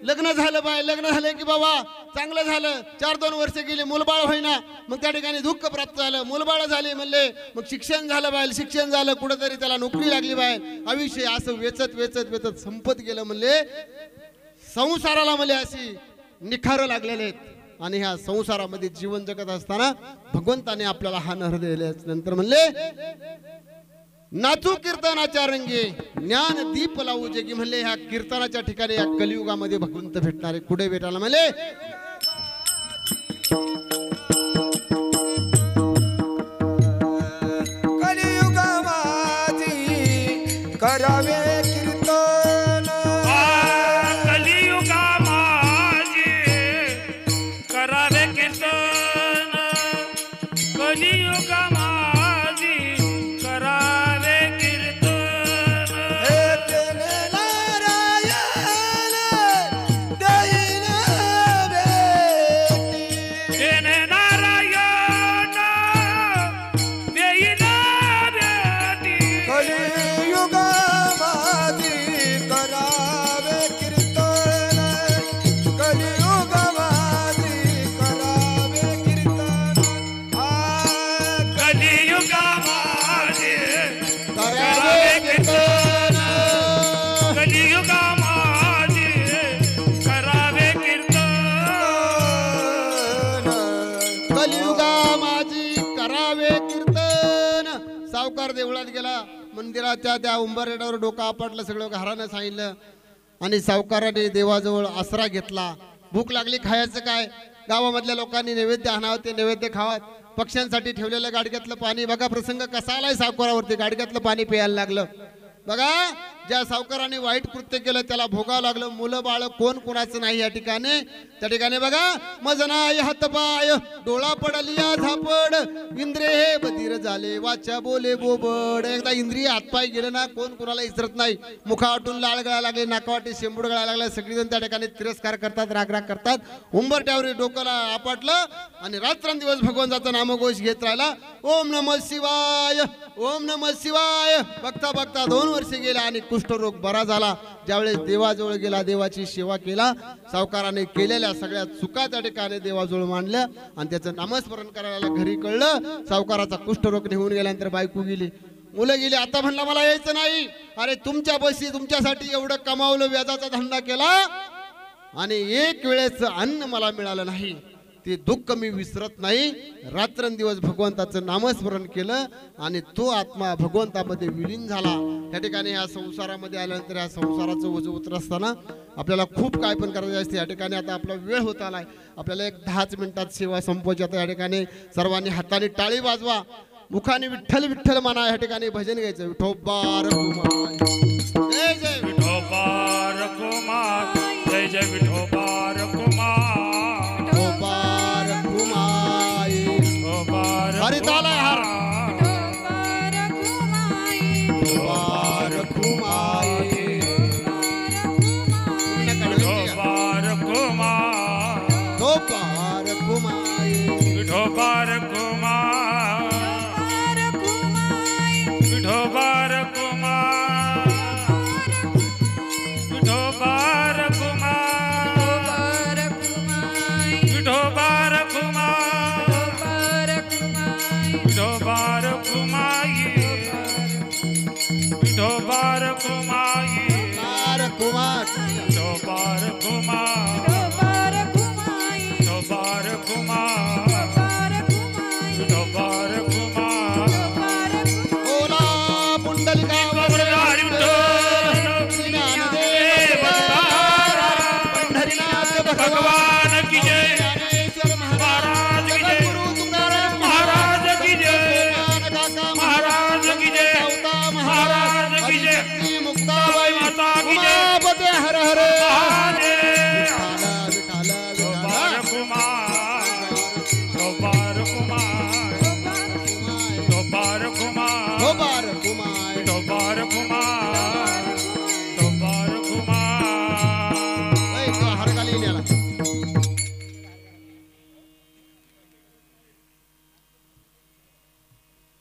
लग्न झालं बाय लग्न झालं की बाबा चांगलं झालं 4-2 वर्ष गेली मुलबाळ होईना मग त्या ठिकाणी दुःख प्राप्त झालं मुलबाळ झाली म्हणले मग शिक्षण झालं बाय शिक्षण झालं कुठंतरी त्याला नोकरी लागली बाय आयुष्य असं वेचत वेचत वेचत संपत गेलं म्हणले संसाराला म्हणले अशी निखारं लागलेले आहेत आणि ह्या संसारामध्ये जीवन जगत असताना भगवंताने आपल्याला हा नर दिले नंतर म्हणले नाचू कीर्तनाच्या रंगे ज्ञान दीप लावू जगी म्हणले ह्या कीर्तनाच्या ठिकाणी या कलियुगामध्ये भगवंत भेटणारे कुठे भेटायला म्हणले कलियुगामाजी करावे कीर्तन कलियुगा माझे करावे कीर्तन कलियुगा माझे करावे कीर्तन हे तेने नारायण देईन भेटी तेने नारायण करावे कीर्तन. सावकार देवळात गेला, मंदिराच्या त्या उंबरड्यावर डोकं आपटलं, सगळं घरानं सांगितलं आणि सावकाराने देवाजवळ आसरा घेतला. भूक लागली, खायचं काय? गावामधल्या लोकांनी नैवेद्य आणावं, ते नैवेद्य खावत. पक्ष्यांसाठी ठेवलेलं गाडग्यातलं पाणी, बघा प्रसंग कसा आलाय सावकारावरती. गाडग्यातलं पाणी प्यायला लागलं. बघा, ज्या सावकाराने वाईट कृत्य केलं त्याला भोगावं लागलं. मुलं बाळ कोण कोणाचं नाही या ठिकाणी. त्या ठिकाणी बघा, मजनाय हातपाय डोळा पडलिया झापड, इंद्रे हे बधीर झाले वाचा बोले बोबड. एकदा इंद्रिय हातपाय गेले ना कोण कोणाला इसरत नाही. मुखावाटून लाळ गळायला लागले, नाकावाटी शेंबूड गळायला लागले. सगळेजण त्या ठिकाणी तिरस्कार करतात, रागराग करतात. उंबरट्यावर डोक्याला आपटलं आणि रात्रंदिवस भगवंताचं नामघोष घेत राहिला. ओम नमः शिवाय, ओम नमः शिवाय. बघता बघता 2 वर्ष गेला आणि कुष्ठरोग बरा झाला. ज्यावेळेस देवाजवळ गेला, देवाची सेवा केला, सावकाराने केलेल्या सगळ्या चुका त्या ठिकाणी देवाजवळ मांडल्या आणि त्याचं नामस्मरण करायला घरी कळलं. सावकाराचा कुष्ठरोग निघून गेल्यानंतर बायको गेली, मुलं गेली. आता म्हणला मला यायचं नाही. अरे तुमच्या बशी तुमच्यासाठी एवढं कमावलं, व्याजाचा धंदा केला आणि एक वेळेचं अन्न मला मिळालं नाही, ते दुःख मी विसरत नाही. रात्रंदिवस भगवंताचं नामस्मरण केलं आणि तो आत्मा भगवंतामध्ये विलीन झाला. त्या ठिकाणी या संसारामध्ये आल्यानंतर या संसाराचं ओझं उतर असताना आपल्याला खूप काय पण करायचं असते. या ठिकाणी आता आपला वेळ होत आलाय. आपल्याला एक 10 मिनिटात सेवा संपवायची. आता या ठिकाणी सर्वांनी हाताने टाळी वाजवा, मुखाने विठ्ठल विठ्ठल म्हणा. या ठिकाणी भजन घ्यायचं. विठोबा रघुमाई, जय जय विठोबा रघुमाई, जय जय विठोबा रघुमाई. हरिताला हर भगवान की जय, महाराज की जय, महाराज की जय, महाराज की जय, महाराज की जय, मुक्ताबाई माता की जय, हर हर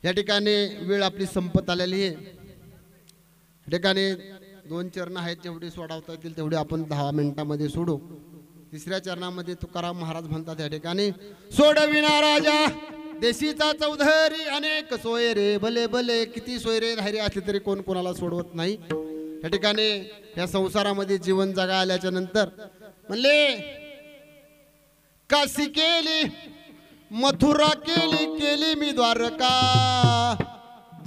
या ठिकाणी वेळ आपली संपत आलेली आहे. या ठिकाणी 2 चरण आहेत, जेवढी सोडवता येतील तेवढी आपण 10 मिनिटांमध्ये सोडू. 3ऱ्या चरणामध्ये तुकाराम महाराज म्हणतात या ठिकाणी, सोडविना राजा देशीचा चौधरी, अनेक सोय रे भले भले. किती सोय रे धारी असली तरी कोण कोणाला सोडवत नाही. या ठिकाणी या संसारामध्ये जीवन जगा आल्याच्या नंतर म्हणले, काशी केली मथुरा केली, केली मी द्वारका,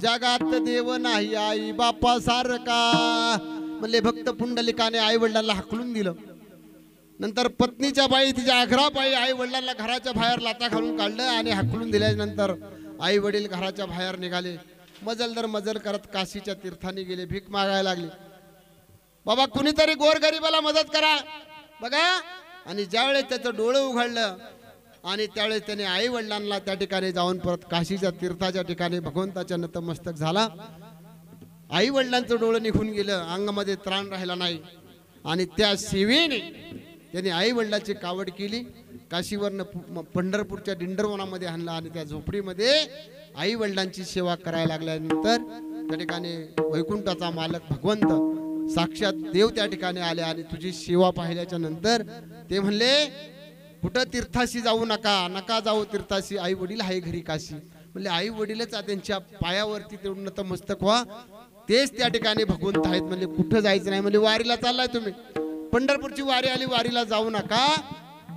जगात देव नाही आई बापा सारका. म्हणले भक्त पुंडलिकाने आई वडिलांना हाकलून दिलं. नंतर पत्नीच्या बाई तिच्या आग्रहापायी आई वडिलांना घराच्या बाहेर लाथा घालून काढलं आणि हाकलून दिल्यानंतर आई वडील घराच्या बाहेर निघाले. मजल दर मजल करत काशीच्या तीर्थानी गेले, भीक मागायला लागले. बाबा कुणीतरी गोरगरिबाला मदत करा बघा. आणि ज्यावेळेस त्याचं डोळं उघडलं आणि त्यावेळेस त्याने आई वडिलांना त्या ठिकाणी जाऊन परत काशीच्या तीर्थाच्या ठिकाणी भगवंताच्या नतमस्तक झाला. आई वडिलांचं डोळं निघून गेलं, अंगामध्ये त्राण राहिला नाही. आणि त्या सेवेने त्यांनी आई वडिलांची कावड केली. काशीवरनं पंढरपूरच्या दिंडरवनामध्ये आणला आणि त्या झोपडीमध्ये आई वडिलांची सेवा करायला लागल्यानंतर त्या ठिकाणी वैकुंठाचा मालक भगवंत साक्षात देव त्या ठिकाणी आले आणि तुझी सेवा पाहिल्याच्या नंतर ते म्हणले, कुठं तीर्थाशी जाऊ नका, नका जाऊ तीर्थाशी, आई वडील आहे घरी काशी. म्हणजे आई वडीलच त्यांच्या पायावरती तेवढं नतमस्तक व्हा, तेच त्या ठिकाणी भगवंत आहेत. म्हणजे कुठं जायचं नाही. म्हणजे वारीला चाललाय तुम्ही, पंढरपूरची वारी आली, वारीला जाऊ नका.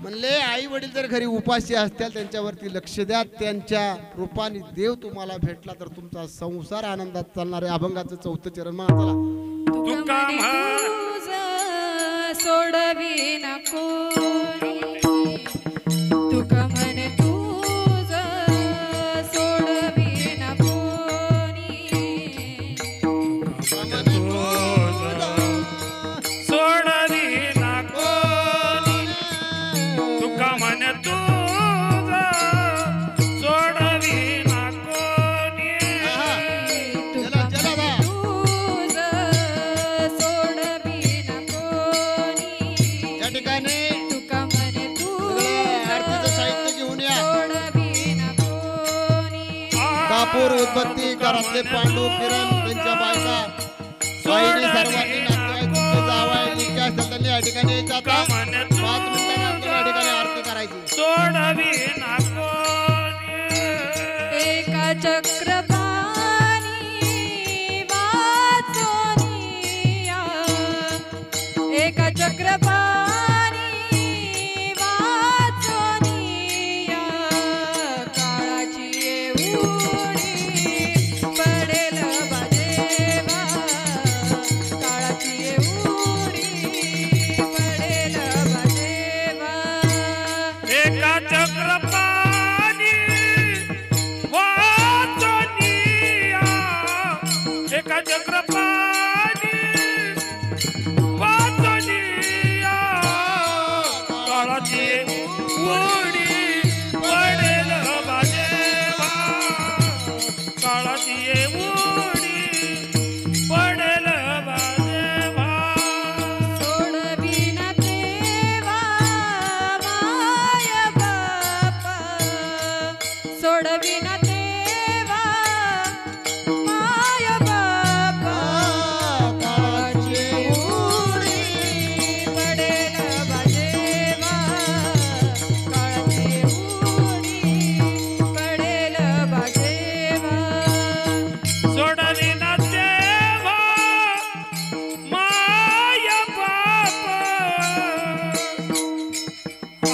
म्हणले आई वडील जर घरी उपाशी असतील त्यांच्यावरती लक्ष द्या, त्यांच्या रूपाने देव तुम्हाला भेटला तर तुमचा संसार आनंदात चालणार आहे. अभंगाचं 4थं चरण म्हणा चला. तुका तुझ सोडवी नको तुका म्हणे तुझ सोडवी नको सोडवी नको तुका म्हणे तुझ सोडवी नको चला चला बा. तुझ सोडवी नको या ठिकाणी तुका म्हणे सगळं आरतीचं साहित्य घेऊन या. सोडवी नको कापूर उदबत्ती घरातले पांडू किरण त्यांच्या बायका बाईने सर्वांनी नातेवाईक तुमचे जावाई लिखे असतात त्यांनी या ठिकाणी यायचं आता. 5 मिनिटांनंतर या ठिकाणी आरती करायची. सोडवी नको एका चक्रपाणी वाचोनिया एका चक्रपाणी वाचोनिया काळाची एवढी पडेल बाजेवा काळाची एवढी पडेल बाजेवा एका चक्रपाणी वाचनिया एका चक्रपाणी वाचनिया काळाची उडी पडेल बाजेवा काळाची उडी पडेल बाजेवा सोडविना देवा माय बापा सोडविना देवा माय बापा काळाची उडी पडेल बाजेवा काळाची उडी पडेल बाजेवा सोडविना देवा माय बाप आ,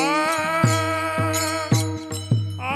आ,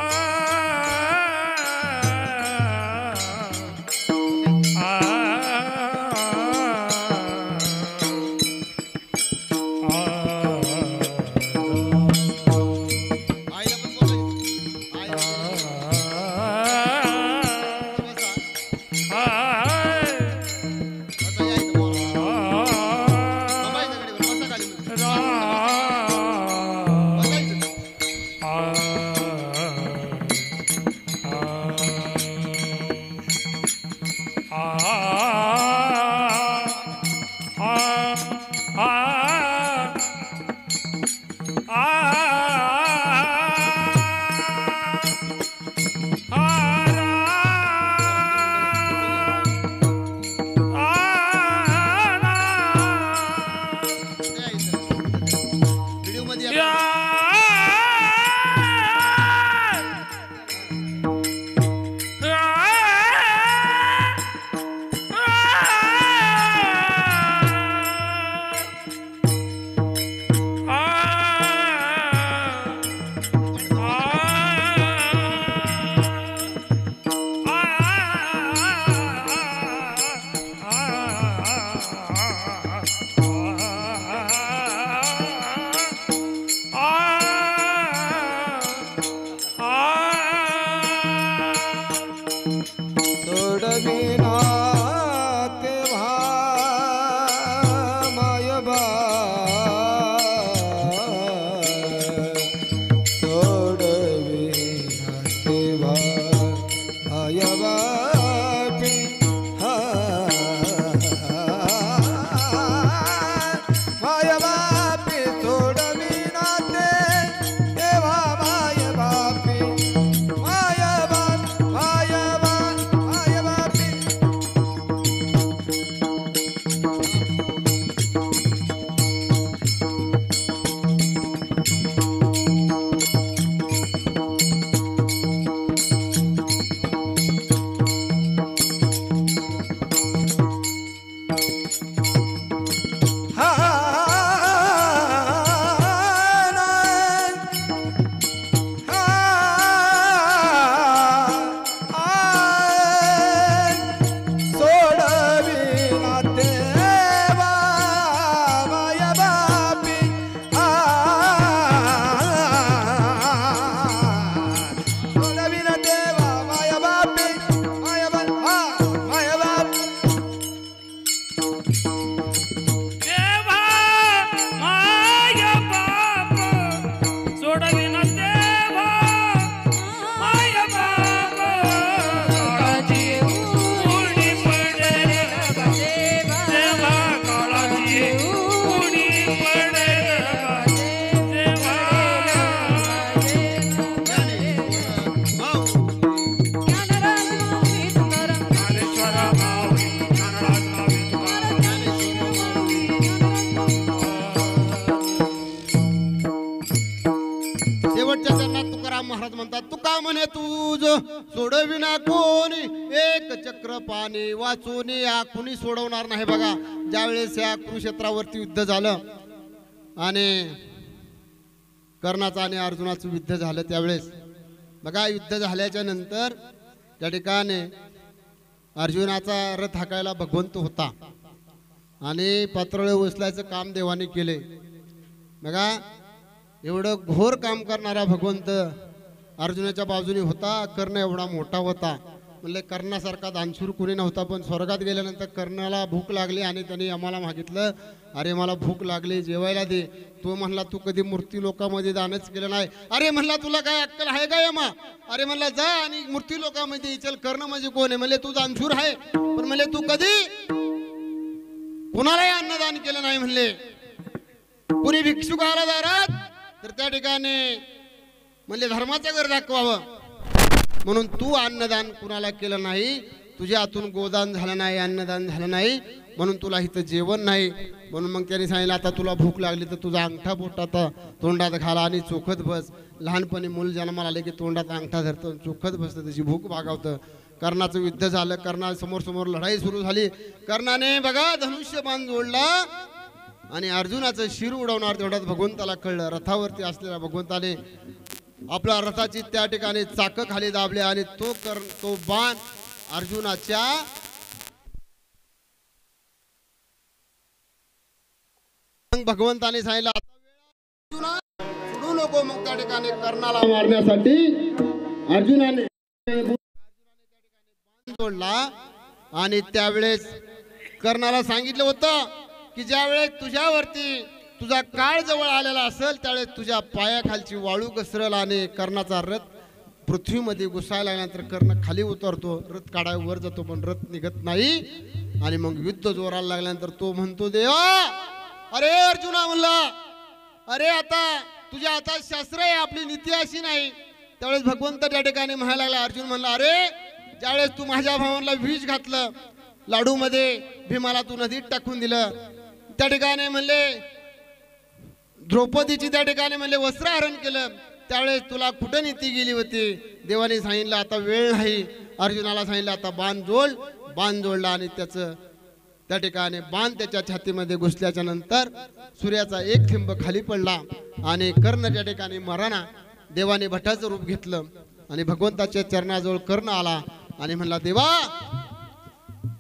सोडविना कोणी एक चक्र पाणी वाचून या कुणी सोडवणार नाही बघा. ज्यावेळेस या कुरुक्षेत्रावरती युद्ध झालं आणि कर्णाचं आणि अर्जुनाचं युद्ध झालं त्यावेळेस बघा युद्ध झाल्याच्या नंतर त्या ठिकाणी अर्जुनाचा रथ हाकायला भगवंत होता आणि पात्रळे उचलायचं काम देवाने केले. बघा एवढं घोर काम करणारा भगवंत अर्जुनाच्या बाजूने होता. कर्ण एवढा मोठा होता म्हणले कर्णासारखा दानशूर कुणी नव्हता. पण स्वर्गात गेल्यानंतर कर्णाला भूक लागली आणि त्यांनी आम्हाला मागितलं अरे मला भूक लागली जेवायला दे. तो म्हणला तू कधी मूर्ती लोकांमध्ये दानच केलं नाही. अरे म्हणला तुला काय अक्कल आहे का यमा. अरे म्हणला जा आणि मूर्ती लोकांमध्ये इचल. कर्ण म्हणजे कोण आहे म्हणले तू दानशूर आहे पण म्हणले तू कधी कुणालाही अन्नदान केलं नाही. म्हणले कुणी भिक्षुक आला दारात तर त्या ठिकाणी म्हणले धर्माचं घर दाखवावं म्हणून तू अन्नदान कुणाला केलं नाही. तुझ्या हातून गोदान झालं नाही अन्नदान झालं नाही म्हणून तुला इथं जेवण नाही. म्हणून मग त्यांनी सांगितलं आता तुला भूक लागली तर तुझा अंगठा बोटात तोंडात घाला आणि चोखत बस. लहानपणी मूल जन्माला आले की तोंडात अंगठा धरतं चोखत बसतं त्याची भूक भागावतं. कर्णाचं युद्ध झालं. कर्णा समोर समोर लढाई सुरू झाली. कर्णाने बघा धनुष्यबाण जोडला आणि अर्जुनाचं शिर उडवणार तेवढ्यात भगवंताला कळलं. रथावरती असलेल्या भगवंताने आपल्या रथाची त्या ठिकाणी चाक खाली दाबले आणि तो बाण अर्जुनाच्या भगवंताने सांगितलं अर्जुना सोडू नको. मग त्या ठिकाणी कर्णाला मारण्यासाठी अर्जुनाने जोडला आणि त्यावेळेस कर्णाला सांगितलं होतं की ज्यावेळेस तुझ्यावरती तुझा काळ जवळ आलेला असेल त्यावेळेस तुझ्या पायाखालची वाळू घसरल आणि कर्णाचा रथ पृथ्वीमध्ये घुसायला लागल्यानंतर कर्ण खाली उतरतो. रथ काढाय वर जातो पण रथ निघत नाही. आणि मग युद्ध जोराला लागल्यानंतर तो म्हणतो देवा अरे अर्जुना म्हणला अरे आता तुझ्या हातात शास्त्र आहे आपली नीती अशी नाही. त्यावेळेस भगवंत त्या ठिकाणी म्हणायला लागला. अर्जुन म्हणला अरे ज्यावेळेस तू माझ्या भावांना विष घातलं लाडूमध्ये भीमाला तू नदीत टाकून दिलं त्या ठिकाणी म्हणले द्रौपदीची त्या ठिकाणी म्हणले वस्त्रहरण केलं त्यावेळेस तुला कुठं नीती गेली होती. देवाने सांगितलं आता वेळ नाही. अर्जुनाला सांगितलं आता बाण जोडला आणि त्याचं त्या ठिकाणी बाण त्याच्या छातीमध्ये घुसल्याच्या नंतर सूर्याचा एक थेंब खाली पडला आणि कर्ण त्या ठिकाणी मराना. देवाने भटाचं रूप घेतलं आणि भगवंताच्या चरणाजवळ कर्ण आला आणि म्हणला देवा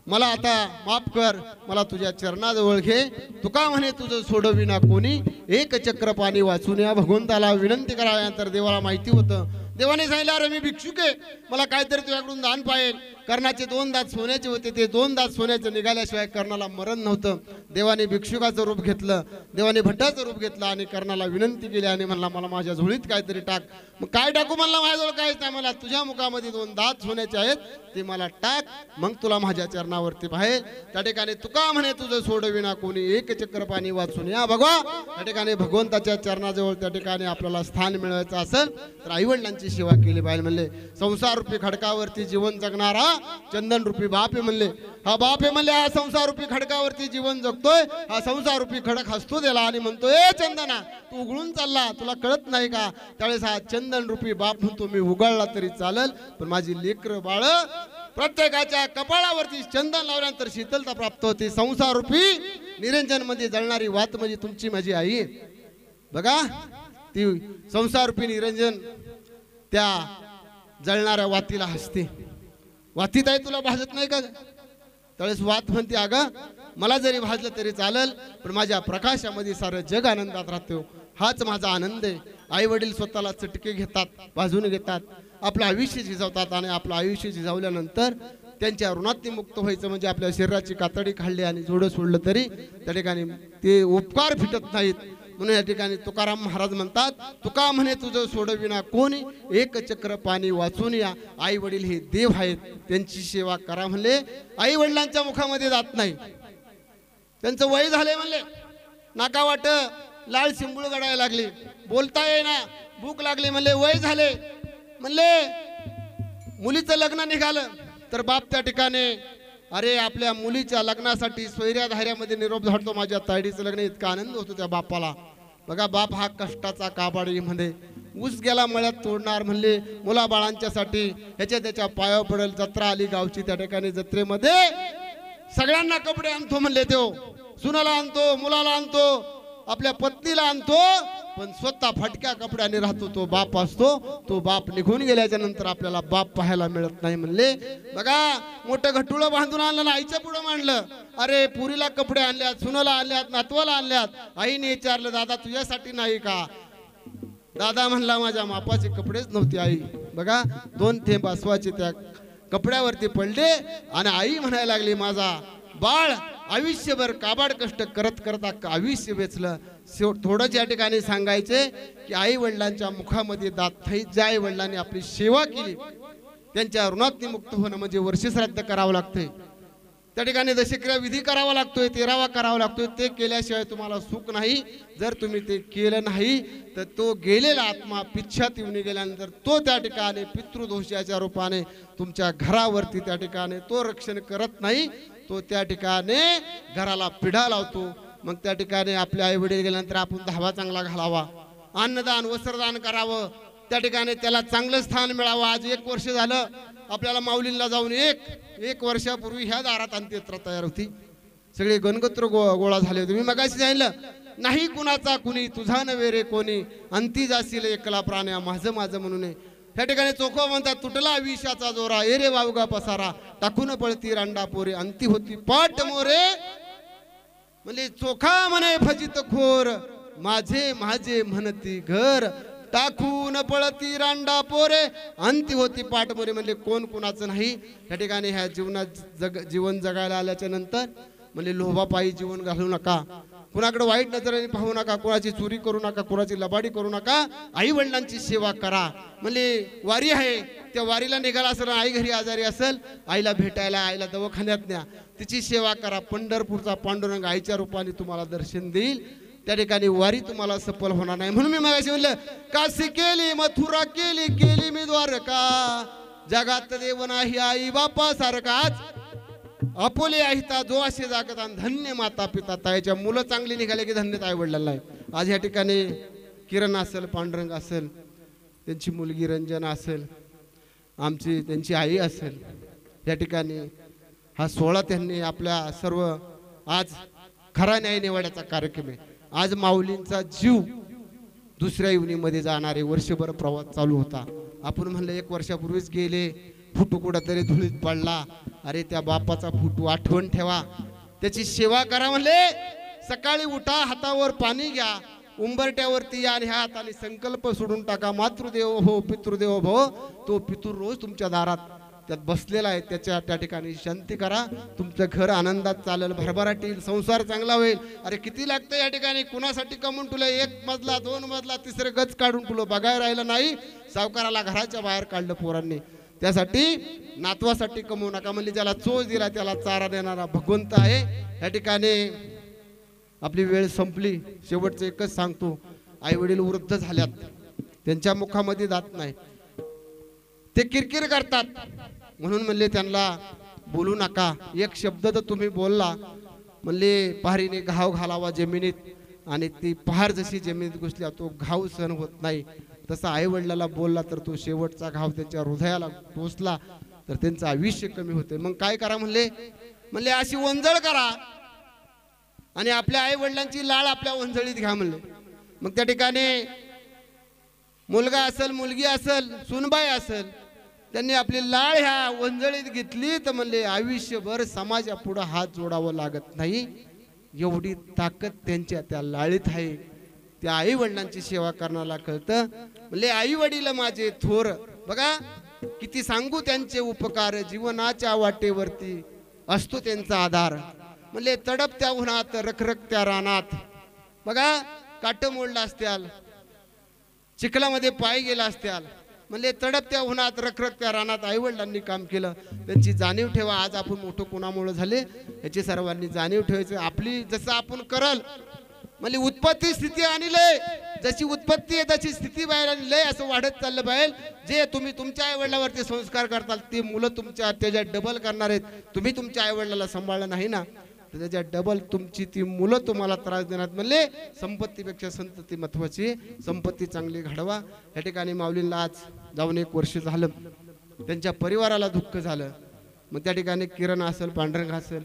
मला आता माफ कर मला तुझ्या चरणाजवळ घे. तुका म्हणे तुझं सोडविना कोणी एक चक्र पाणी वाचून या. भगवंताला विनंती कराल्यानंतर देवाला माहिती होतं. देवाने सांगितलं अरे मी भिक्षुक आहे मला काहीतरी तुझ्याकडून दान पाहिजे. कर्णाचे 2 दात सोन्याचे होते ते 2 दात सोन्याचे निघाल्याशिवाय कर्णाला मरण नव्हतं. देवाने भिक्षुकाचं रूप घेतलं. देवाने भटाचं रूप घेतलं आणि कर्णाला विनंती केली आणि म्हणला मला माझ्या झोळीत काहीतरी टाक. मग काय टाकू म्हणला माझ्याजवळ काहीच नाही. मला तुझ्या मुखामध्ये 2 दात सोन्याचे आहेत ते मला टाक मग तुला माझ्या चरणावरती पाहिजे. त्या ठिकाणी तुका म्हणे तुझं सोडविना कोणी एक चक्र पाणी वाचून या. भगवा त्या ठिकाणी भगवंताच्या चरणाजवळ त्या ठिकाणी आपल्याला स्थान मिळवायचं असेल तर आईवडिलांची सेवा केली पाहिजे. म्हणले संसार रूपी खडकावरती जीवन जगणारा चंदन रूपी बाप आहे. म्हणले हा बाप आहे म्हणले हा संसार रूपी खडकावरती जीवन जगतोय. हा संसार रूपी खडक हसतो त्याला आणि म्हणतो ए चंदना तू उघडून चालला तुला कळत नाही का. त्यावेळेस हा चंदन रूपी बाप म्हणतो मी उघडला तरी चालेल पण माझी लेकर बाळ प्रत्येकाच्या कपाळावरती चंदन लावल्यानंतर शीतलता प्राप्त होते. संसार रूपी निरंजन मध्ये जळणारी वात म्हणजे तुमची माझी आई आहे. बघा ती संसार रूपी निरंजन त्या जळणाऱ्या वातीला हसते. वातीत आहे तुला भाजत नाही का. त्यावेळेस वात म्हणते अगं मला जरी भाजलं तरी चालेल पण माझ्या प्रकाशामध्ये सारं जग आनंदात राहतो. हाच माझा आनंद आहे. आई वडील स्वतःला चटके घेतात भाजून घेतात आपलं आयुष्य झिजवतात आणि आपलं आयुष्य झिजवल्यानंतर त्यांच्या ऋणात मुक्त व्हायचं म्हणजे आपल्या शरीराची कातडी काढली आणि जोडं सोडलं तरी त्या ठिकाणी ते उपकार फिटत नाहीत. म्हणून या ठिकाणी तुकाराम महाराज म्हणतात तुका म्हणे तुझं सोडविना कोणी एक चक्र पाणी वाचून या. आई वडील हे देव आहेत त्यांची सेवा करा. म्हणले आई वडिलांच्या मुखामध्ये जात नाही. त्यांचं वय झाले म्हणले नाका वाट लाल शिंबूळ गडायला लागली बोलता येईना भूक लागली म्हणले वय झाले. म्हणले मुलीचं लग्न निघालं तर बाप त्या ठिकाणी अरे आपल्या मुलीच्या लग्नासाठी सोयऱ्या धाऱ्यामध्ये निरोप धाडतो माझ्या तायडीचं लग्न. इतका आनंद होतो त्या बापाला. बघा बाप हा कष्टाचा काबाडीमध्ये ऊस गेला मळ्यात तोडणार म्हणले, मुलाबाळांच्यासाठी ह्याच्या त्याच्या पायावर पडेल. जत्रा आली गावची, त्या ठिकाणी जत्रेमध्ये सगळ्यांना कपडे आणतो म्हणले, तो सुनाला आणतो, मुलाला आणतो, आपल्या पत्नीला आणतो, पण स्वतः फटक्या कपड्याने राहतो. तो बाप असतो, तो बाप निघून गेल्याच्या नंतर आपल्याला बाप पाहायला मिळत नाही म्हणले. बघा, मोठं घटुळं बांधून आणलं, आईच्या पुढं मांडलं. अरे पुरीला कपडे आणल्यात, सुनाला आणल्यात, नातवाला आणल्यात. आईने विचारलं, दादा तुझ्यासाठी नाही का? दादा म्हणला, माझ्या मापाचे कपडेच नव्हते आई. बघा, 2 थेंब अस्वाचे त्या कपड्यावरती पडले आणि आई म्हणायला लागली, माझा बाळ आयुष्यभर काबाड कष्ट करत करत अख्खं आयुष्य वेचलं. थोडंच या ठिकाणी सांगायचे की आई वडिलांच्या मुखामध्ये दात थैत, ज्या आई वडिलांनी आपली सेवा केली त्यांच्या ऋणात मुक्त होणं म्हणजे वर्षश्राद्ध करावं लागतंय. त्या ठिकाणी दशक्रिया विधी करावा लागतोय, 13वा करावा लागतोय. ते केल्याशिवाय तुम्हाला सुख नाही. जर तुम्ही ते केलं नाही तर तो गेलेला आत्मा पिच्छात येऊन गेल्यानंतर तो त्या ठिकाणी पितृदोषाच्या रूपाने तुमच्या घरावरती त्या ठिकाणी तो रक्षण करत नाही. तो त्या ठिकाणी घराला पिढा लावतो. मग त्या ठिकाणी आपले आई वडील गेल्यानंतर आपण धावा चांगला घालावा, अन्नदान वस्त्रदान करावं, त्या ठिकाणी त्याला चांगलं स्थान मिळावं. आज 1 वर्ष झालं आपल्याला माऊलींना जाऊन, एक वर्षापूर्वी ह्या दारात अंत्ययात्रा तयार होती. सगळे गणगोत्र गोळा झाले होते. मी मगाशी सांगितलं, नाही कुणाचा कुणी, तुझा नव्हे रे कोणी, अंती जाशील एकला प्राण्या माझं माझं म्हणून. त्या ठिकाणी चोखो म्हणतात, तुटला विषाचा जोरा, ए रे वावगा पसारा, टाकून पळती रांडा पोरे, अंती होती पाट मोरे. म्हणजे चोखा म्हणे फजित खोर, माझे माझे म्हणती घर, टाकून पळती रांडा पोरे, अंती होती पाट मोरे. म्हणजे कोण कुणाचं नाही. त्या ठिकाणी ह्या जीवनात जीवन जगायला आल्याच्या नंतर म्हणजे लोभापायी जीवन घालू नका, कुणाकडे वाईट नजरेने पाहू नका, कुणाची चोरी करू नका, कुणाची लबाडी करू नका. आई वडिलांची सेवा करा. म्हणजे वारी आहे, त्या वारीला निघाला असेल, आई घरी आजारी असेल, आईला भेटायला, आईला दवाखान्यात न्या, तिची सेवा करा. पंढरपूरचा पांडुरंग आईच्या रूपाने तुम्हाला दर्शन देईल. त्या ठिकाणी वारी तुम्हाला सफल होणार नाही. म्हणून मी मागाशी म्हणलं, काशी केली, मथुरा केली, केली मी द्वारका, जगात देव नाही आई बापा सारखाच, अपोले आहिता जो असे जागता, धन्य माता पिता ताईच्या. मुलं चांगली निघाले की धन्यत आई वडिलांना आहे. आज या ठिकाणी किरण असेल, पांडुरंग असेल, त्यांची मुलगी रंजना असेल, त्यांची आई असेल, या ठिकाणी हा सोहळा त्यांनी आपल्या सर्व आज खरा न्याय निवाड्याचा कार्यक्रम आहे. आज माऊलींचा जीव दुसऱ्या युनीमध्ये जाणारे वर्षभर प्रवास चालू होता. आपण म्हणलं 1 वर्षापूर्वीच गेले, फुटू कुठंतरी धुळीत पडला. अरे त्या बापाचा फुटू आठवण ठेवा, त्याची सेवा करा. म्हणले सकाळी उठा, हातावर पाणी घ्या, उंबरट्यावरती या आणि ह्या हाताने संकल्प सोडून टाका, मातृदेव हो पितृदेव भव. तो पितृ रोज तुमच्या दारात त्यात बसलेला आहे, त्या ठिकाणी शांती करा. तुमचं घर आनंदात चालेल, भरभराट येईल, संसार चांगला होईल. अरे किती लागतं या ठिकाणी, कुणासाठी कमवून तुला 1 मजला 2 मजला 3रं गज काढून तुला बघायला राहिलं नाही. सावकाराला घराच्या बाहेर काढलं पोरांनी. त्यासाठी नातवासाठी कमवू नका. म्हणजे ज्याला चोच दिला त्याला चारा देणारा भगवंत आहे. या ठिकाणी आपली वेळ संपली. शेवटचं एकच सांगतो, आई वडील वृद्ध झाल्यात, त्यांच्या मुखामध्ये दात नाही, ते किरकिर करतात. म्हणून म्हणले त्यांना बोलू नका. 1 शब्द तर तुम्ही बोलला, म्हणले पहारीने घाव घालावा जमिनीत, आणि ती पहार जशी जमिनीत घुसल्या तो घाव सहन होत नाही. तसा आई वडिलाला बोलला तर तो शेवटचा घाव त्यांच्या हृदयाला पोचला तर त्यांचं आयुष्य कमी होते. मग काय करा म्हणले अशी वंजळ करा आणि आपल्या आई वडिलांची लाळ आपल्या वंजळीत घ्या म्हणले. मग त्या ठिकाणी मुलगा असेल, मुलगी असेल, सुनबाई असेल, त्यांनी आपली लाळ ह्या वंजळीत घेतली तर म्हणले आयुष्यभर समाजा पुढे हात जोडावं लागत नाही. एवढी ताकद त्यांच्या त्या लाळीत आहे. त्या आई वडिलांची सेवा करण्याला कळतं. म्हणले आई वडील माझे थोर, बघा किती सांगू त्यांचे उपकार, जीवनाच्या वाटेवरती असतो त्यांचा आधार. म्हणले तडपत्या उन्हात, रखरखत्या रानात, बघा काट मोडला असत्याल, चिखलामध्ये पाय गेला असत्याल, म्हणले तडपत्या उन्हात, रखरखत्या रानात आई वडिलांनी काम केलं. त्यांची जाणीव ठेवा. आज आपण मोठं कोणामुळे झाले याची सर्वांनी जाणीव ठेवायचं. आपली जसं आपण करल, म्हणजे उत्पत्ती स्थिती आणले, जशी उत्पत्ती आहे तशी स्थिती बाहेर आणले, असं वाढत चाललं पाहिजे. जे तुम्ही तुमच्या आई वडिलावरती संस्कार करताल ते मुलं तुमच्या त्याच्यात डबल करणार आहेत. तुम्ही तुमच्या आई वडिलाला सांभाळलं नाही ना तर त्याच्या डबल तुमची ती मुलं तुम्हाला त्रास देण्यात म्हणले संपत्तीपेक्षा संतती महत्वाची. संपत्ती चांगली घडवा. या ठिकाणी माऊलींना आज जाऊन 1 वर्ष झालं. त्यांच्या परिवाराला दुःख झालं. मग त्या ठिकाणी किरण असेल, पांडुरंग असेल,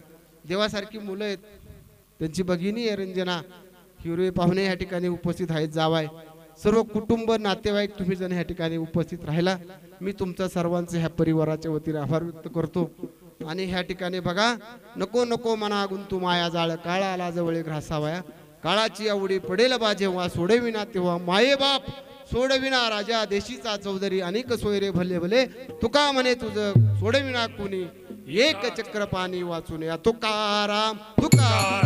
देवासारखी मुलं आहेत. त्यांची भगिनी आहे रंजना, हिरवे पाहुणे या ठिकाणी उपस्थित आहेत. जावाय सर्व कुटुंब नातेवाईक तुम्ही जण या ठिकाणी उपस्थित राहिला. मी तुमच्या सर्वांचे ह्या परिवाराच्या वतीने आभार व्यक्त करतो. आणि ह्या ठिकाणी बघा, नको नको मना गुंतू माया जाळ, काळा आला जवळ घासावाया, काळाची आवडी पडेल बा जेव्हा, सोडविना तेव्हा माये बाप, सोडविना राजा देशीचा चौधरी, अनेक सोयरे भले भले, तुका म्हणे तुझं सोडविना कोणी, एक चक्र पाणी वाचून या. तुकाराम तुकाराम